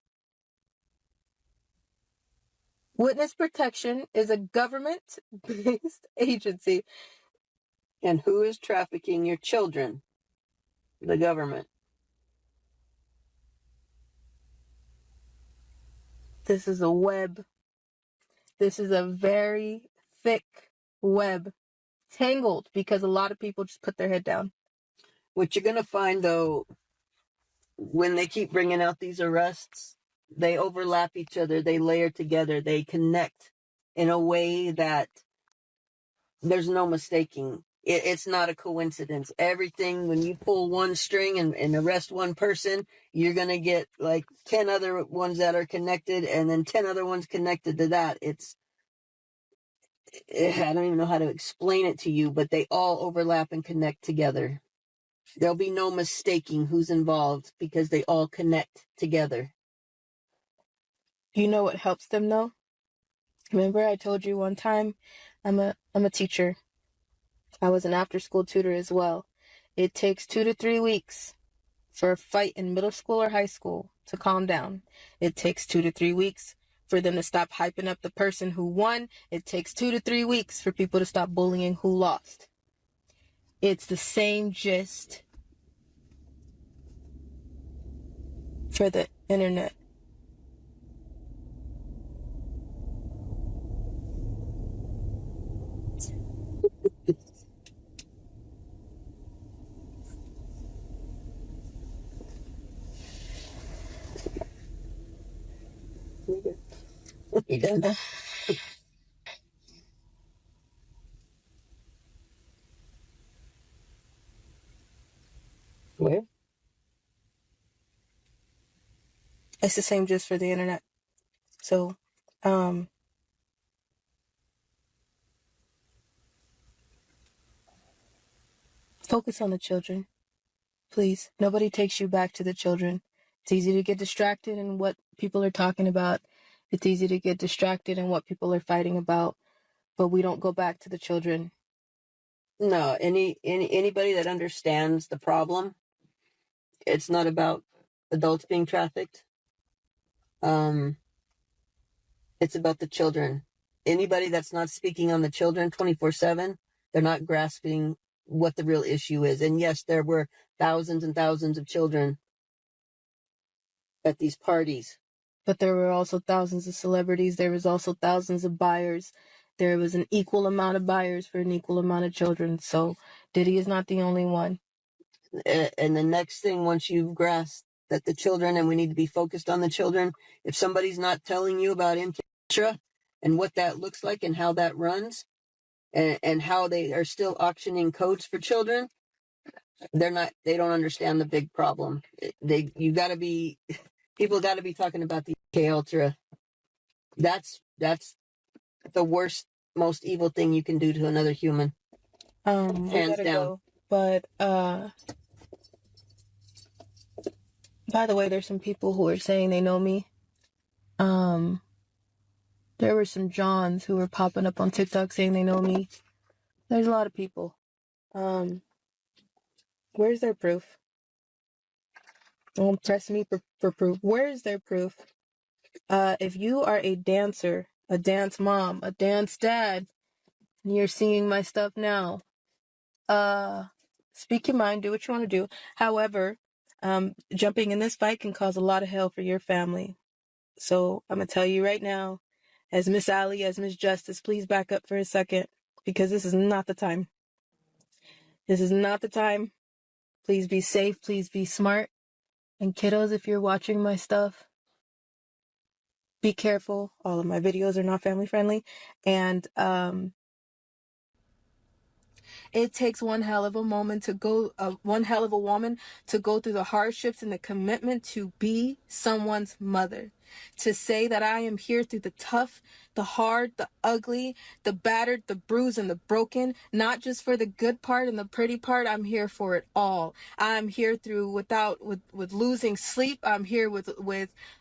Witness protection is a government-based agency. And who is trafficking your children? The government. This is a web. This is a very thick web. Tangled because a lot of people just put their head down. What you're going to find, though, when they keep bringing out these arrests, they overlap each other. They layer together. They connect in a way that there's no mistaking. It's not a coincidence. Everything, when you pull one string and arrest one person, you're going to get like 10 other ones that are connected and then 10 other ones connected to that. I don't even know how to explain it to you, but they all overlap and connect together. There'll be no mistaking who's involved because they all connect together. You know what helps them though? Remember I told you one time I'm a teacher. I was an after-school tutor as well. It takes 2 to 3 weeks for a fight in middle school or high school to calm down. It takes 2 to 3 weeks for them to stop hyping up the person who won. It takes 2 to 3 weeks for people to stop bullying who lost. It's the same gist for the internet. You done? Where? It's the same gist for the internet. So, focus on the children, please. Nobody takes you back to the children. It's easy to get distracted in what people are talking about. It's easy to get distracted in what people are fighting about, but we don't go back to the children. No, anybody that understands the problem, it's not about adults being trafficked. It's about the children. Anybody that's not speaking on the children 24/7, they're not grasping what the real issue is. And yes, there were thousands and thousands of children at these parties. But there were also thousands of celebrities. There was also thousands of buyers. There was an equal amount of buyers for an equal amount of children. So Diddy is not the only one. And the next thing, once you've grasped that the children, and we need to be focused on the children, if somebody's not telling you about MKUltra and what that looks like and how that runs, and how they are still auctioning codes for children, they don't understand the big problem. People got to be talking about the MKUltra. That's the worst, most evil thing you can do to another human. Hands down. Go. But by the way, there's some people who are saying they know me. There were some Johns who were popping up on TikTok saying they know me. There's a lot of people. Where's their proof? Don't press me for proof. Where's their proof? If you are a dancer, a dance mom, a dance dad, and you're seeing my stuff now, speak your mind, do what you want to do. However, jumping in this fight can cause a lot of hell for your family. So I'm going to tell you right now, As Miss Allie, as Miss Justice, please back up for a second, because this is not the time. This is not the time. Please be safe. Please be smart. And kiddos, if you're watching my stuff, be careful. All of my videos are not family friendly. And it takes one hell of a woman to go through the hardships and the commitment to be someone's mother. To say that I am here through the tough, the hard, the ugly, the battered, the bruised, and the broken, not just for the good part and the pretty part. I'm here for it all. I'm here through with losing sleep. I'm here with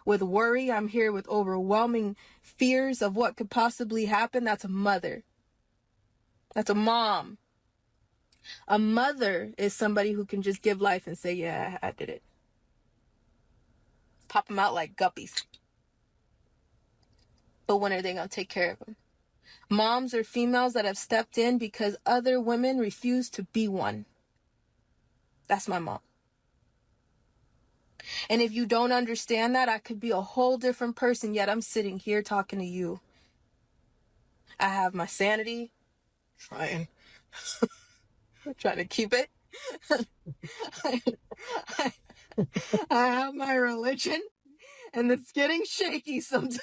worry. I'm here with overwhelming fears of what could possibly happen. That's a mother. That's a mom. A mother is somebody who can just give life and say, yeah, I did it. Pop them out like guppies. But when are they going to take care of them? Moms are females that have stepped in because other women refuse to be one. That's my mom. And if you don't understand that, I could be a whole different person, yet I'm sitting here talking to you. I have my sanity. Trying to keep it. I have my religion, and it's getting shaky sometimes.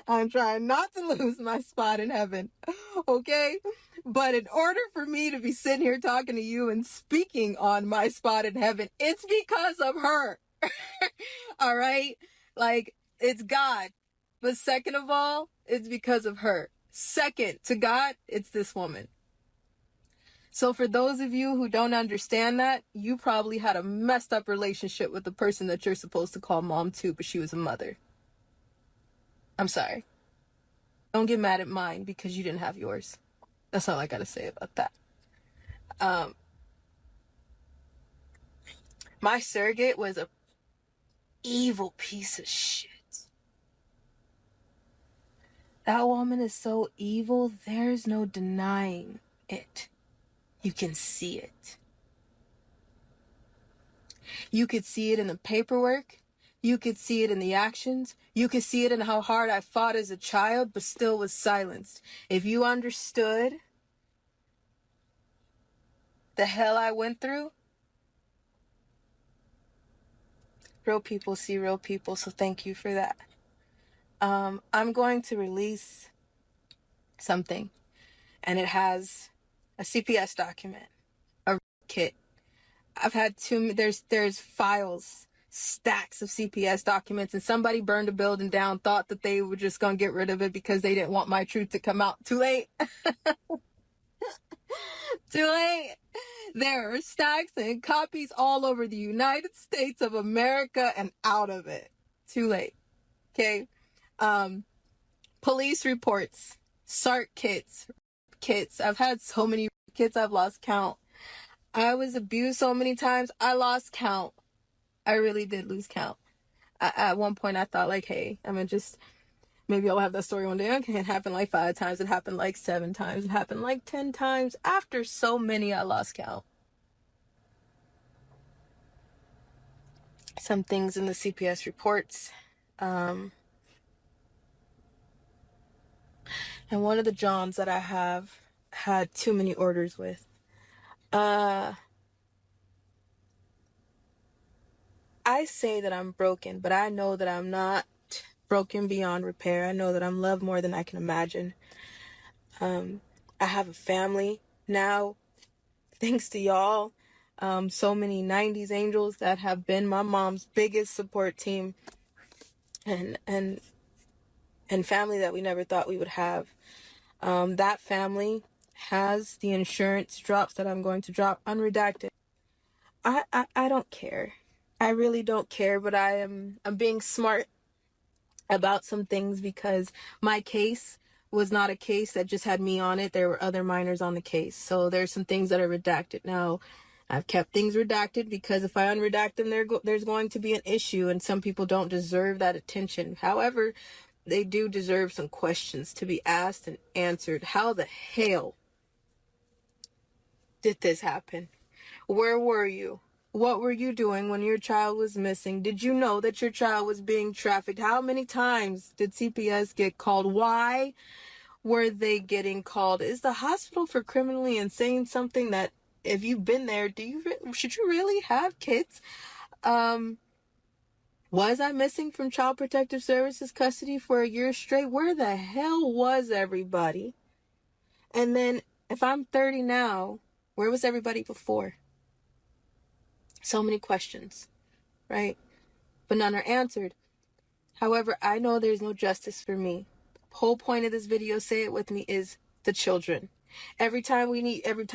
I'm trying not to lose my spot in heaven, okay? But in order for me to be sitting here talking to you and speaking on my spot in heaven, it's because of her. All right? Like, it's God. But second of all, it's because of her. Second to God, it's this woman. So for those of you who don't understand that, you probably had a messed up relationship with the person that you're supposed to call mom too, but she was a mother. I'm sorry. Don't get mad at mine because you didn't have yours. That's all I gotta say about that. My surrogate was a evil piece of shit. That woman is so evil, there's no denying it. You can see it. You could see it in the paperwork. You could see it in the actions. You could see it in how hard I fought as a child, but still was silenced. If you understood the hell I went through, real people see real people, so thank you for that. I'm going to release something, and it has a CPS document, a kit. I've had there's files, stacks of CPS documents, and somebody burned a building down, thought that they were just going to get rid of it because they didn't want my truth to come out. Too late. Too late. There are stacks and copies all over the United States of America and out of it. Too late. Okay. Police reports, SART kits. I've had so many kits, I've lost count. I was abused so many times, I lost count. I really did lose count. At one point, I thought, like, hey, maybe I'll have that story one day. Okay, it happened like 5 times. It happened like 7 times. It happened like 10 times. After so many, I lost count. Some things in the CPS reports. And one of the Johns that I have had too many orders with. I say that I'm broken, but I know that I'm not broken beyond repair. I know that I'm loved more than I can imagine. I have a family now, thanks to y'all. So many 90s angels that have been my mom's biggest support team, and family that we never thought we would have. That family has the insurance drops that I'm going to drop unredacted. I don't care. I really don't care, but I'm being smart about some things because my case was not a case that just had me on it. There were other minors on the case. So there's some things that are redacted. Now, I've kept things redacted because if I unredact them, there's going to be an issue, and some people don't deserve that attention. However, they do deserve some questions to be asked and answered. How the hell did this happen? Where were you? What were you doing when your child was missing? Did you know that your child was being trafficked? How many times did CPS get called? Why were they getting called? Is the hospital for criminally insane something that, if you've been there, should you really have kids? Was I missing from Child Protective Services custody for a year straight? Where the hell was everybody? And then if I'm 30 now, where was everybody before? So many questions, right? But none are answered. However, I know there's no justice for me. The whole point of this video, say it with me, is the children. Every time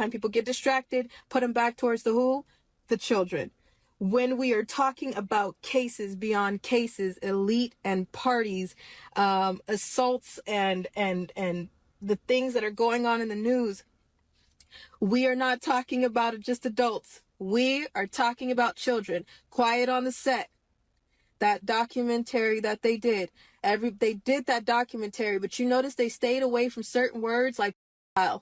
people get distracted, put them back towards the who? The children. When we are talking about cases beyond cases, elite and parties, assaults and the things that are going on in the news, we are not talking about just adults. We are talking about children. Quiet on the Set, that documentary that they did. They did that documentary, but you notice they stayed away from certain words like pedophile.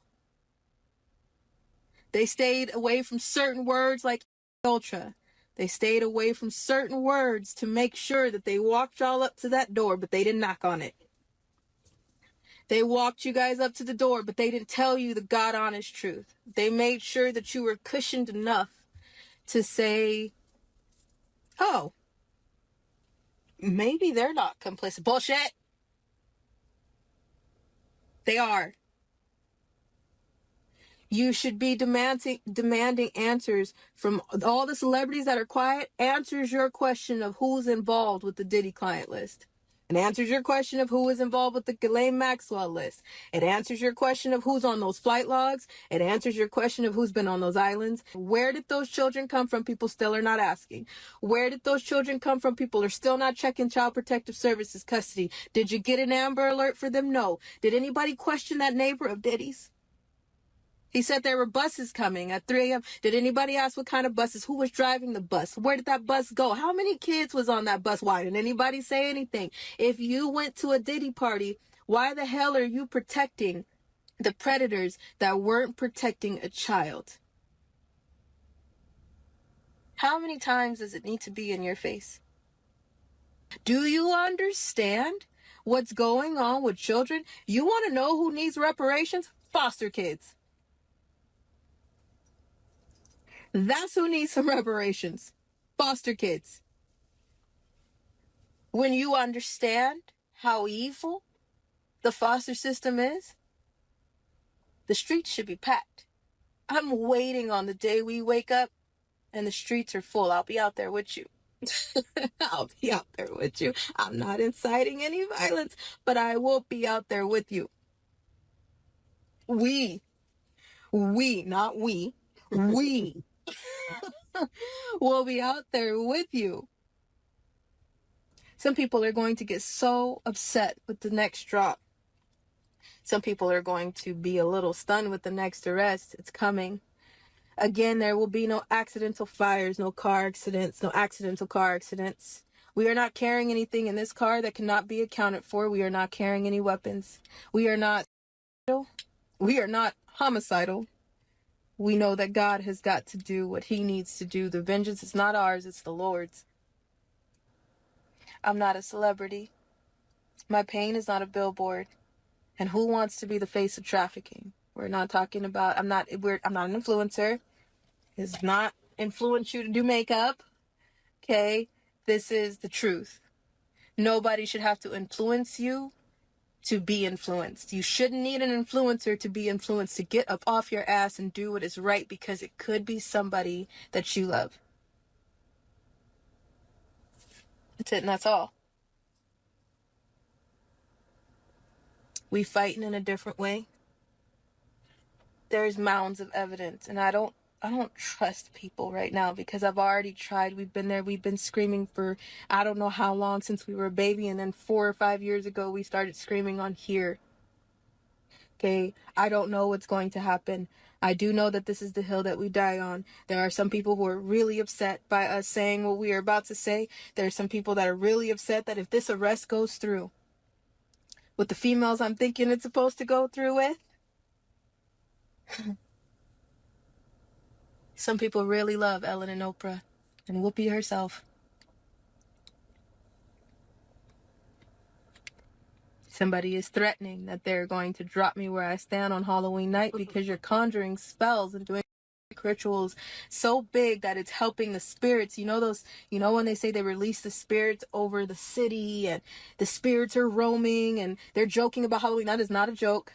They stayed away from certain words like ultra. They stayed away from certain words to make sure that they walked y'all up to that door, but they didn't knock on it. They walked you guys up to the door, but they didn't tell you the God honest truth. They made sure that you were cushioned enough to say, oh, maybe they're not complicit. Bullshit. They are. You should be demanding answers from all the celebrities that are quiet. Answers your question of who's involved with the Diddy client list. It answers your question of who is involved with the Ghislaine Maxwell list. It answers your question of who's on those flight logs. It answers your question of who's been on those islands. Where did those children come from? People still are not asking. Where did those children come from? People are still not checking Child Protective Services custody. Did you get an Amber Alert for them? No. Did anybody question that neighbor of Diddy's? He said there were buses coming at 3 a.m. Did anybody ask what kind of buses? Who was driving the bus? Where did that bus go? How many kids was on that bus? Why didn't anybody say anything? If you went to a Diddy party, why the hell are you protecting the predators that weren't protecting a child? How many times does it need to be in your face? Do you understand what's going on with children? You want to know who needs reparations? Foster kids. That's who needs some reparations. Foster kids. When you understand how evil the foster system is, the streets should be packed. I'm waiting on the day we wake up and the streets are full. I'll be out there with you. I'll be out there with you. I'm not inciting any violence, but I will be out there with you. We, not we will be out there with you. Some people are going to get so upset with the next drop. Some people are going to be a little stunned with the next arrest. It's coming. Again, there will be no accidental fires, no car accidents, no accidental car accidents. We are not carrying anything in this car that cannot be accounted for. We are not carrying any weapons. We are not homicidal. We know that God has got to do what he needs to do. The vengeance is not ours, it's the Lord's. I'm not a celebrity. My pain is not a billboard. And who wants to be the face of trafficking? We're not talking about, I'm not an influencer. It's not influence you to do makeup. Okay? This is the truth. Nobody should have to influence you to be influenced. You shouldn't need an influencer to be influenced, to get up off your ass and do what is right, because it could be somebody that you love. That's it, and that's all. We fighting in a different way. There's mounds of evidence, and I don't trust people right now, because I've already tried. We've been there. We've been screaming for I don't know how long, since we were a baby, and then 4 or 5 years ago we started screaming on here. Okay, I don't know what's going to happen. I do know that this is the hill that we die on. There are some people who are really upset by us saying what we are about to say. There are some people that are really upset that if this arrest goes through with the females I'm thinking it's supposed to go through with, some people really love Ellen and Oprah. and Whoopi herself. Somebody is threatening that they're going to drop me where I stand on Halloween night because you're conjuring spells and doing rituals so big that it's helping the spirits. You know those, you know when they say they release the spirits over the city and the spirits are roaming and they're joking about Halloween. That is not a joke.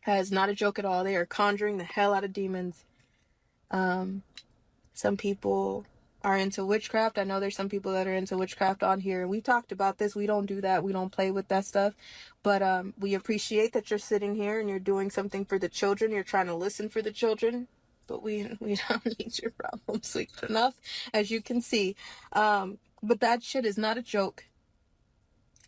That is not a joke at all. They are conjuring the hell out of demons. Some people are into witchcraft. I know there's some people that are into witchcraft on here. We talked about this. We don't do that. We don't play with that stuff. But we appreciate that you're sitting here and you're doing something for the children. You're trying to listen for the children. But we don't need your problems enough, as you can see. But that shit is not a joke.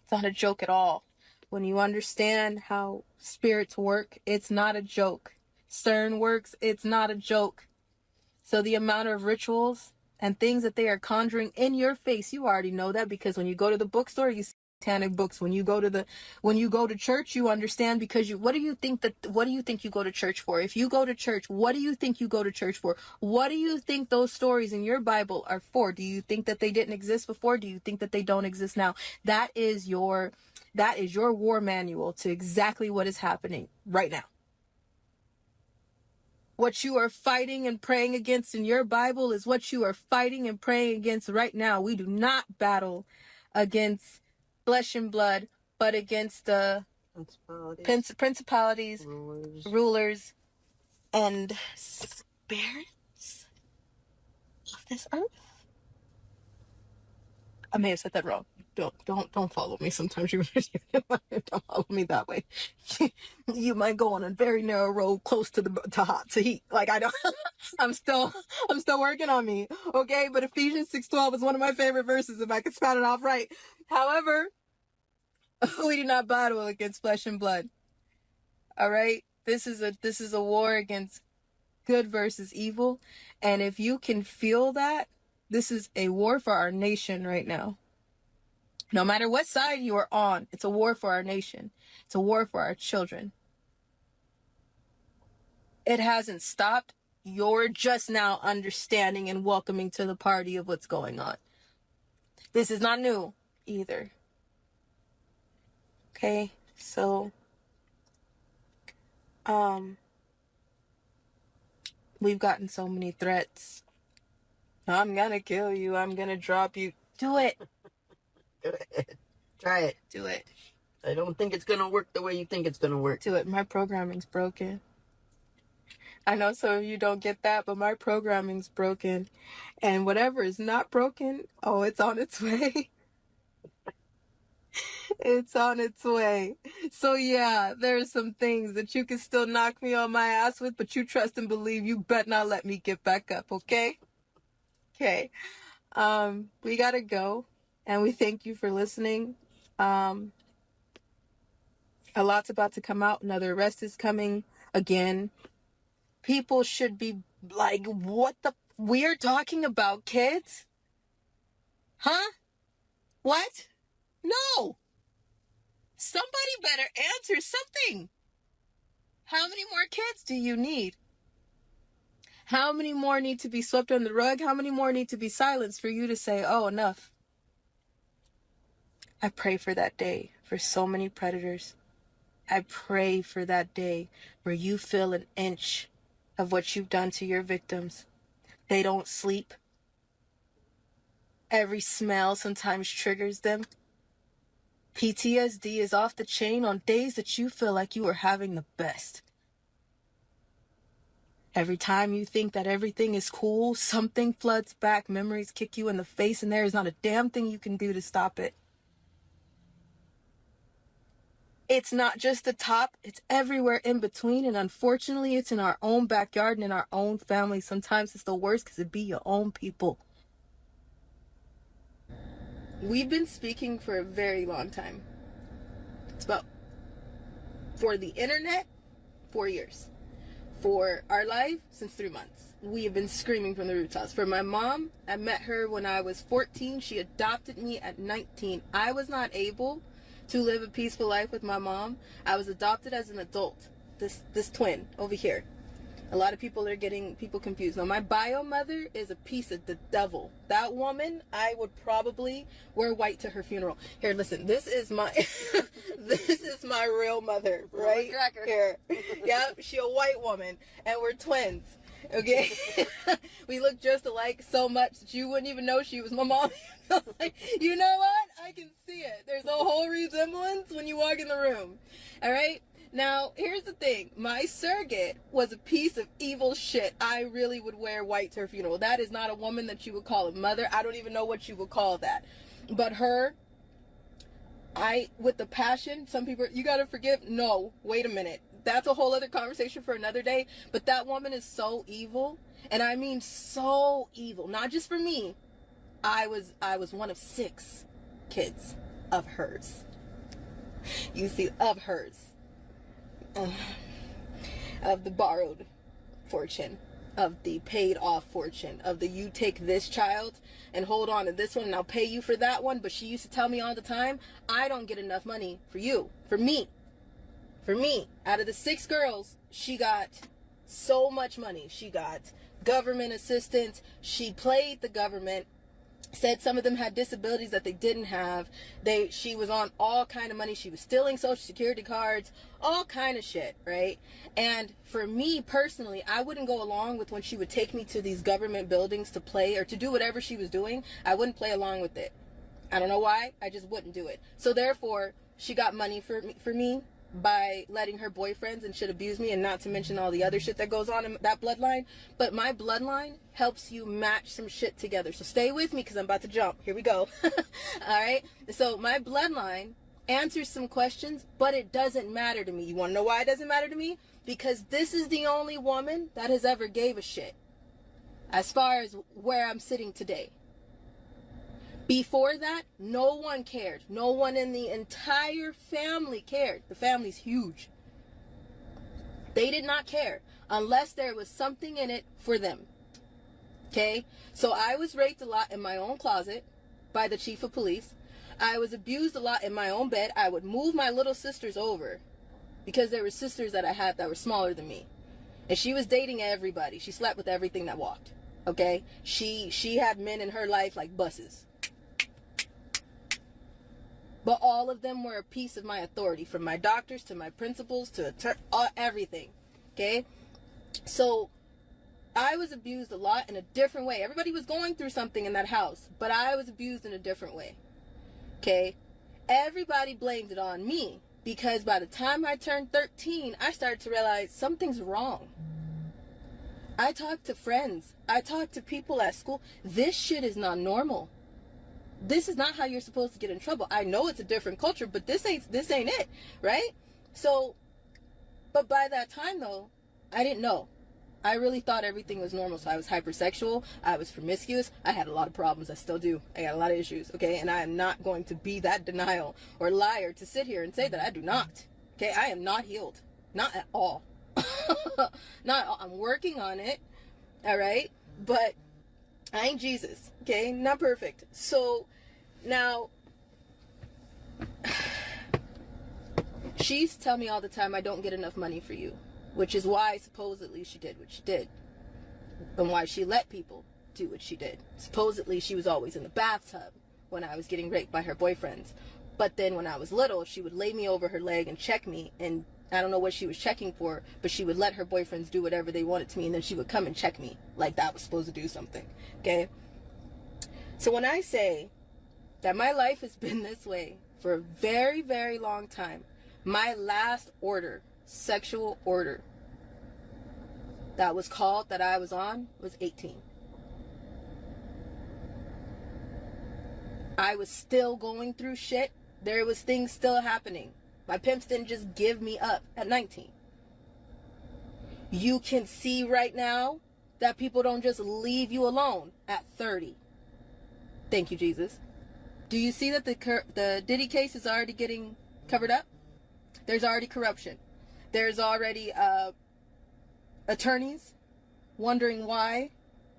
It's not a joke at all. When you understand how spirits work, it's not a joke. CERN works, it's not a joke. So the amount of rituals and things that they are conjuring in your face, you already know that, because when you go to the bookstore, you see satanic books. When you go to church, you understand, because what do you think you go to church for? If you go to church, what do you think you go to church for? What do you think those stories in your Bible are for? Do you think that they didn't exist before? Do you think that they don't exist now? That is your war manual to exactly what is happening right now. What you are fighting and praying against in your Bible is what you are fighting and praying against right now. We do not battle against flesh and blood, but against the principalities, rulers, and spirits of this earth. I may have said that wrong. Don't follow me. Sometimes you don't follow me that way. You might go on a very narrow road close to heat. Like I don't. I'm still working on me. Okay, but Ephesians 6:12 is one of my favorite verses if I can spout it off right. However, we do not battle against flesh and blood. All right, this is a war against good versus evil, and if you can feel that, this is a war for our nation right now. No matter what side you are on, it's a war for our nation. It's a war for our children. It hasn't stopped. You're just now understanding and welcoming to the party of what's going on. This is not new either. Okay, so we've gotten so many threats. I'm gonna kill you. I'm gonna drop you. Do it. Go ahead. Try it. Do it. I don't think it's going to work the way you think it's going to work. Do it. My programming's broken. I know some of you don't get that, but my programming's broken. And whatever is not broken, it's on its way. It's on its way. So yeah, there's some things that you can still knock me on my ass with, but you trust and believe you better not let me get back up, okay? Okay. We gotta go. And we thank you for listening. A lot's about to come out. Another arrest is coming again. People should be like, what the? We're talking about kids? Huh? What? No. Somebody better answer something. How many more kids do you need? How many more need to be swept under the rug? How many more need to be silenced for you to say, oh, enough? I pray for that day for so many predators. I pray for that day where you feel an inch of what you've done to your victims. They don't sleep. Every smell sometimes triggers them. PTSD is off the chain on days that you feel like you are having the best. Every time you think that everything is cool, something floods back, memories kick you in the face, and there is not a damn thing you can do to stop it. It's not just the top, it's everywhere in between, and unfortunately it's in our own backyard and in our own family. Sometimes it's the worst because it be your own people. We've been speaking for a very long time. It's about, for the internet, 4 years. For our life, since 3 months. We have been screaming from the rooftops. For my mom, I met her when I was 14. She adopted me at 19. I was not able to live a peaceful life with my mom. I was adopted as an adult. This twin over here. A lot of people are getting people confused. No, my bio mother is a piece of the devil. That woman, I would probably wear white to her funeral. Here, listen, this is my this is my real mother, right here. Yep, she a white woman, and we're twins. Okay, we look just alike so much that you wouldn't even know she was my mom. Like, you know what? I can see it. There's a whole resemblance when you walk in the room. All right. Now, here's the thing. My surrogate was a piece of evil shit. I really would wear white to her funeral. That is not a woman that you would call a mother. I don't even know what you would call that. But her, with the passion, some people, you got to forgive. No, wait a minute. That's a whole other conversation for another day. But that woman is so evil. And I mean so evil. Not just for me. I was one of 6 kids of hers. You see, of hers. Of the borrowed fortune, of the paid off fortune, of the you take this child and hold on to this one and I'll pay you for that one. But she used to tell me all the time, I don't get enough money for you, for me. Out of the 6 girls, she got so much money. She got government assistance. She played the government. Said some of them had disabilities that they didn't have. She was on all kind of money. She was stealing social security cards, all kind of shit, right? And for me personally, I wouldn't go along with when she would take me to these government buildings to play or to do whatever she was doing. I wouldn't play along with it. I don't know why. I just wouldn't do it. So therefore, she got money for me by letting her boyfriends and shit abuse me, and not to mention all the other shit that goes on in that bloodline. But my bloodline helps you match some shit together. So stay with me because I'm about to jump. Here we go. All right. So my bloodline answers some questions, but it doesn't matter to me. You want to know why it doesn't matter to me? Because this is the only woman that has ever gave a shit as far as where I'm sitting today. Before that, no one cared. No one in the entire family cared. The family's huge. They did not care unless there was something in it for them. Okay? So I was raped a lot in my own closet by the chief of police. I was abused a lot in my own bed. I would move my little sisters over because there were sisters that I had that were smaller than me. And she was dating everybody. She slept with everything that walked. Okay? She had men in her life like buses. But all of them were a piece of my authority, from my doctors to my principals to everything. Okay? So I was abused a lot in a different way. Everybody was going through something in that house, but I was abused in a different way. Okay? Everybody blamed it on me because by the time I turned 13, I started to realize something's wrong. I talked to friends. I talked to people at school. This shit is not normal. This is not how you're supposed to get in trouble. I know it's a different culture, but this ain't it, right? So, but by that time though, I didn't know. I really thought everything was normal. So I was hypersexual. I was promiscuous. I had a lot of problems. I still do. I got a lot of issues. Okay. And I am not going to be that denial or liar to sit here and say that I do not. Okay. I am not healed. Not at all. Not at all. I'm working on it. All right. But I ain't Jesus. Okay. Not perfect. So now she used to tell me all the time, I don't get enough money for you. Which is why supposedly she did what she did. And why she let people do what she did. Supposedly she was always in the bathtub when I was getting raped by her boyfriends. But then when I was little, she would lay me over her leg and check me. And I don't know what she was checking for, but she would let her boyfriends do whatever they wanted to me. And then she would come and check me like that was supposed to do something. Okay? So when I say that my life has been this way for a very, very long time, my last order, sexual order that was called, that I was on, was 18. I was still going through shit. There was things still happening. My pimps didn't just give me up at 19. You can see right now that people don't just leave you alone at 30. Thank you, Jesus. Do you see that the Diddy case is already getting covered up? There's already corruption. There's already attorneys wondering why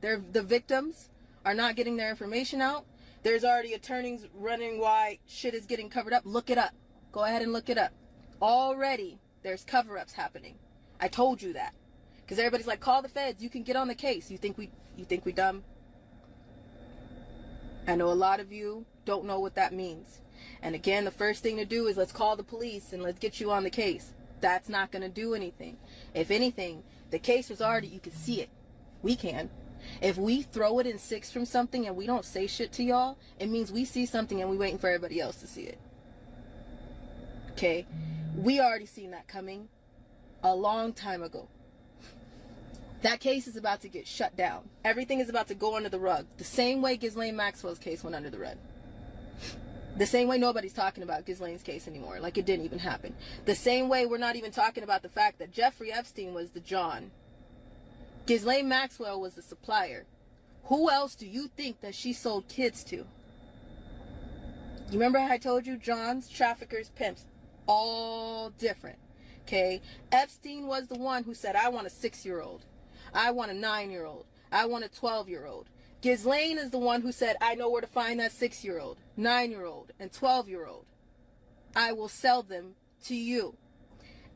the victims are not getting their information out. There's already attorneys running why shit is getting covered up. Look it up. Go ahead and look it up. Already there's cover-ups happening. I told you that. Because everybody's like, call the feds. You can get on the case. You think we dumb? I know a lot of you don't know what that means. And again, the first thing to do is let's call the police and let's get you on the case. That's not going to do anything. If anything, the case was already, you can see it. We can. If we throw it in 6 from something and we don't say shit to y'all, it means we see something and we waiting for everybody else to see it. Okay? We already seen that coming a long time ago. That case is about to get shut down. Everything is about to go under the rug. The same way Ghislaine Maxwell's case went under the rug. The same way nobody's talking about Ghislaine's case anymore. Like it didn't even happen. The same way we're not even talking about the fact that Jeffrey Epstein was the John. Ghislaine Maxwell was the supplier. Who else do you think that she sold kids to? You remember how I told you Johns, traffickers, pimps, all different. Okay? Epstein was the one who said, I want a 6-year-old. I want a 9-year-old. I want a 12-year-old. Ghislaine is the one who said, I know where to find that 6-year-old, 9-year-old, and 12-year-old. I will sell them to you.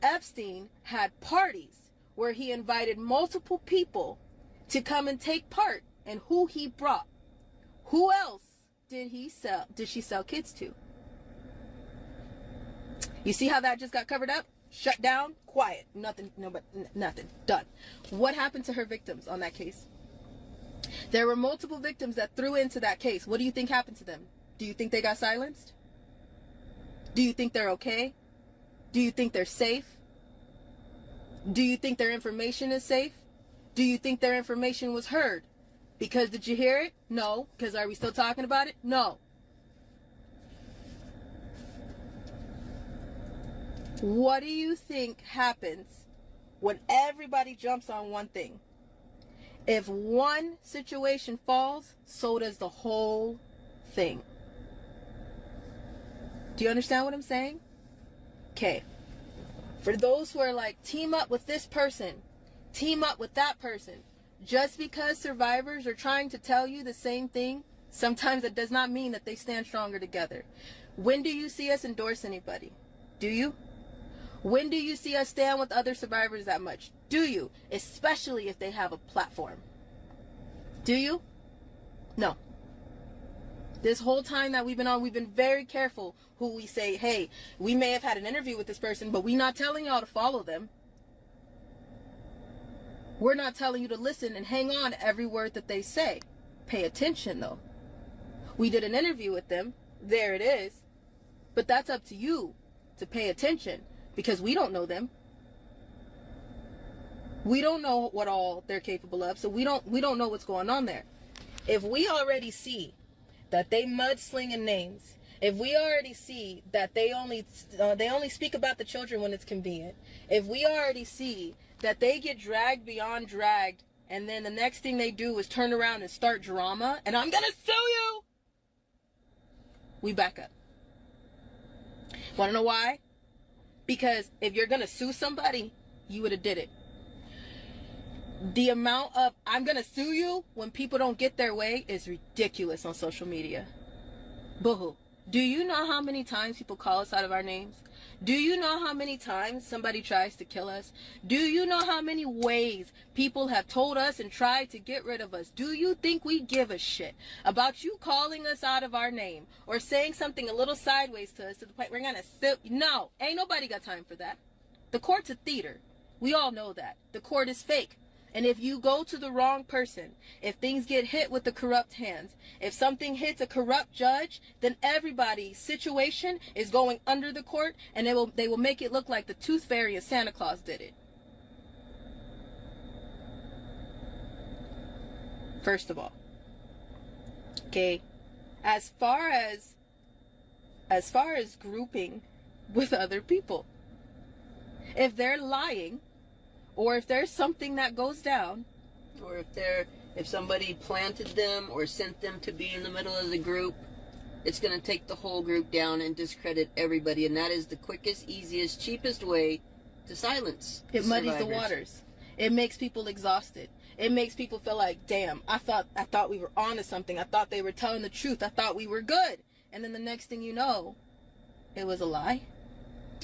Epstein had parties where he invited multiple people to come and take part, and who he brought. Who else did she sell kids to? You see how that just got covered up? Shut down, quiet, nothing, nothing, done. What happened to her victims on that case? There were multiple victims that threw into that case. What do you think happened to them? Do you think they got silenced? Do you think they're okay? Do you think they're safe? Do you think their information is safe? Do you think their information was heard? Because did you hear it? No. Because are we still talking about it? No. What do you think happens when everybody jumps on one thing? If one situation falls, so does the whole thing. Do you understand what I'm saying? Okay. For those who are like, team up with this person, team up with that person, just because survivors are trying to tell you the same thing, sometimes it does not mean that they stand stronger together. When do you see us endorse anybody? Do you? When do you see us stand with other survivors that much? Do you? Especially if they have a platform. Do you? No. This whole time that we've been on, we've been very careful who we say, hey, we may have had an interview with this person, but we're not telling y'all to follow them. We're not telling you to listen and hang on to every word that they say. Pay attention, though. We did an interview with them. There it is. But that's up to you to pay attention. Because we don't know them. We don't know what all they're capable of, so we don't know what's going on there. If we already see that they mudslinging names, if we already see that they only speak about the children when it's convenient, if we already see that they get dragged beyond dragged, and then the next thing they do is turn around and start drama, and I'm gonna sue you, we back up. Want to know why? Because if you're going to sue somebody, you would have did it. The amount of, I'm going to sue you when people don't get their way is ridiculous on social media. Boo-hoo. Do you know how many times people call us out of our names? Do you know how many times somebody tries to kill us? Do you know how many ways people have told us and tried to get rid of us? Do you think we give a shit about you calling us out of our name or saying something a little sideways to us to the point we're gonna sue? No, ain't nobody got time for that. The court's a theater. We all know that. The court is fake. And if you go to the wrong person, if things get hit with the corrupt hands, if something hits a corrupt judge, then everybody's situation is going under the court, and they will make it look like the Tooth Fairy and Santa Claus did it. First of all. Okay. As far as grouping with other people, if they're lying, or if there's something that goes down, or if somebody planted them or sent them to be in the middle of the group, it's going to take the whole group down and discredit everybody, and that is the quickest, easiest, cheapest way to silence it muddies the survivors. waters. It makes people exhausted. It makes people feel like, damn, I thought we were onto something. I thought they were telling the truth. I thought we were good. And then the next thing you know, it was a lie.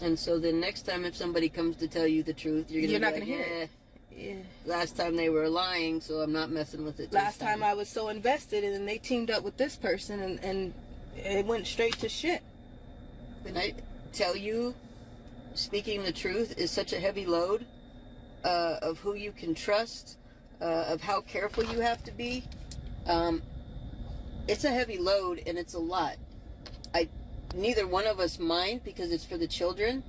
And so then next time if somebody comes to tell you the truth, you're not like, going to hear it. Yeah. Last time they were lying, so I'm not messing with it. Last time I was so invested, and then they teamed up with this person, and it went straight to shit. And I tell you, speaking the truth is such a heavy load of who you can trust, of how careful you have to be. It's a heavy load, and it's a lot. Neither one of us mind because it's for the children.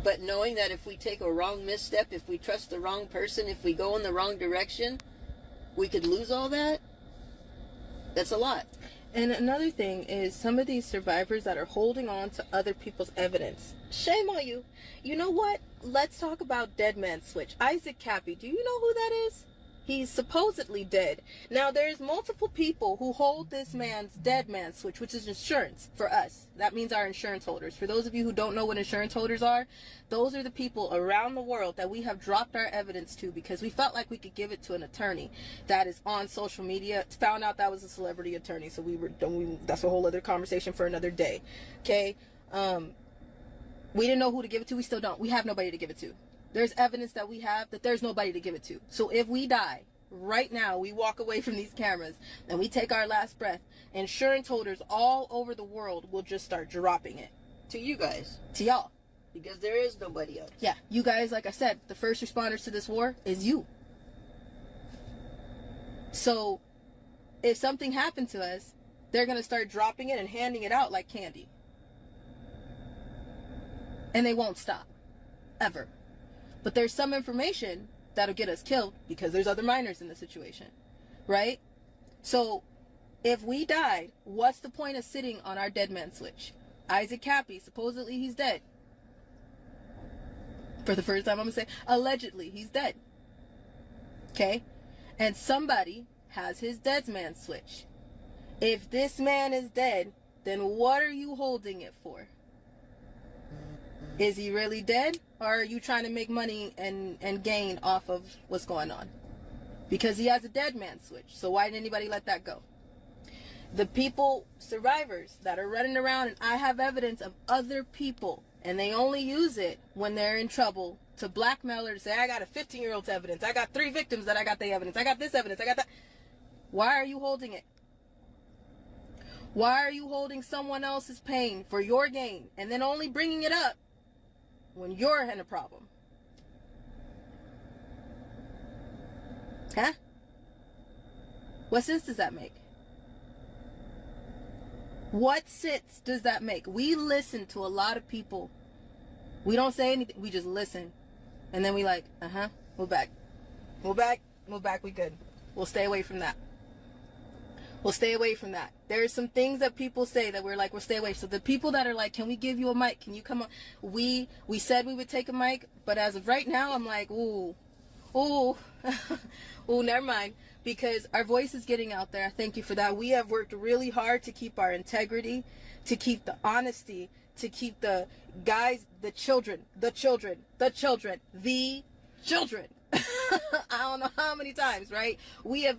But knowing that if we take a wrong misstep, if we trust the wrong person, if we go in the wrong direction, we could lose all that. That's a lot. And another thing is some of these survivors that are holding on to other people's evidence. Shame on you. You know what? Let's talk about Dead Man Switch. Isaac Cappy, do you know who that is? He's supposedly dead. Now, there's multiple people who hold this man's Dead Man Switch, which is insurance for us. That means our insurance holders. For those of you who don't know what insurance holders are, those are the people around the world that we have dropped our evidence to because we felt like we could give it to an attorney that is on social media. Found out that was a celebrity attorney, so that's a whole other conversation for another day. Okay? We didn't know who to give it to. We still don't. We have nobody to give it to. There's evidence that we have that there's nobody to give it to. So if we die right now, we walk away from these cameras and we take our last breath, insurance holders all over the world will just start dropping it. To you guys. To y'all. Because there is nobody else. Yeah, you guys, like I said, the first responders to this war is you. So if something happened to us, they're going to start dropping it and handing it out like candy. And they won't stop. Ever. But there's some information that'll get us killed because there's other minors in the situation, right? So if we died, what's the point of sitting on our Dead Man Switch? Isaac Cappy, supposedly he's dead. For the first time, I'm going to say, allegedly, he's dead. Okay? And somebody has his Dead Man Switch. If this man is dead, then what are you holding it for? Is he really dead? Or are you trying to make money and gain off of what's going on? Because he has a Dead Man Switch. So why didn't anybody let that go? The people, survivors that are running around, and I have evidence of other people, and they only use it when they're in trouble to blackmail her to say, I got a 15-year-old's evidence. I got 3 victims that I got the evidence. I got this evidence. I got that. Why are you holding it? Why are you holding someone else's pain for your gain and then only bringing it up when you're in a problem? Huh? What sense does that make? What sense does that make? We listen to a lot of people. We don't say anything. We just listen. And then we like, move back. Move back. Move back. We good. We'll stay away from that. We'll stay away from that. There's some things that people say that we're like, we'll stay away. So the people that are like, can we give you a mic? Can you come on? We said we would take a mic, but as of right now, I'm like, ooh, never mind. Because our voice is getting out there. Thank you for that. We have worked really hard to keep our integrity, to keep the honesty, to keep the guys, the children. I don't know how many times, right? We have,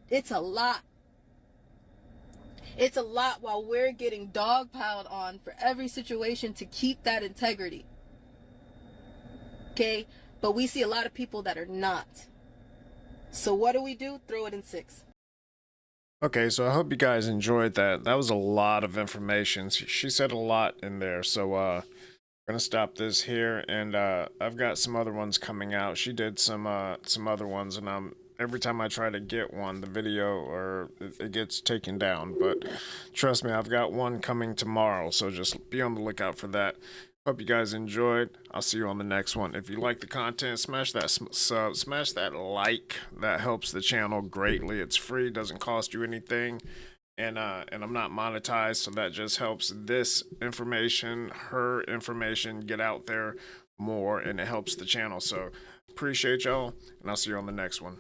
it's a lot. It's a lot while we're getting dogpiled on for every situation to keep that integrity. Okay? But we see a lot of people that are not. So what do? Throw it in 6. Okay, so I hope you guys enjoyed that. That was a lot of information. She said a lot in there. So we're gonna stop this here, and I've got some other ones coming out. She did some other ones, and every time I try to get one, the video it gets taken down. But trust me, I've got one coming tomorrow, so just be on the lookout for that. Hope you guys enjoyed. I'll see you on the next one. If you like the content, smash that sub, smash that like. That helps the channel greatly. It's free, doesn't cost you anything. And I'm not monetized, so that just helps this information, her information, get out there more, and it helps the channel. So appreciate y'all, and I'll see you on the next one.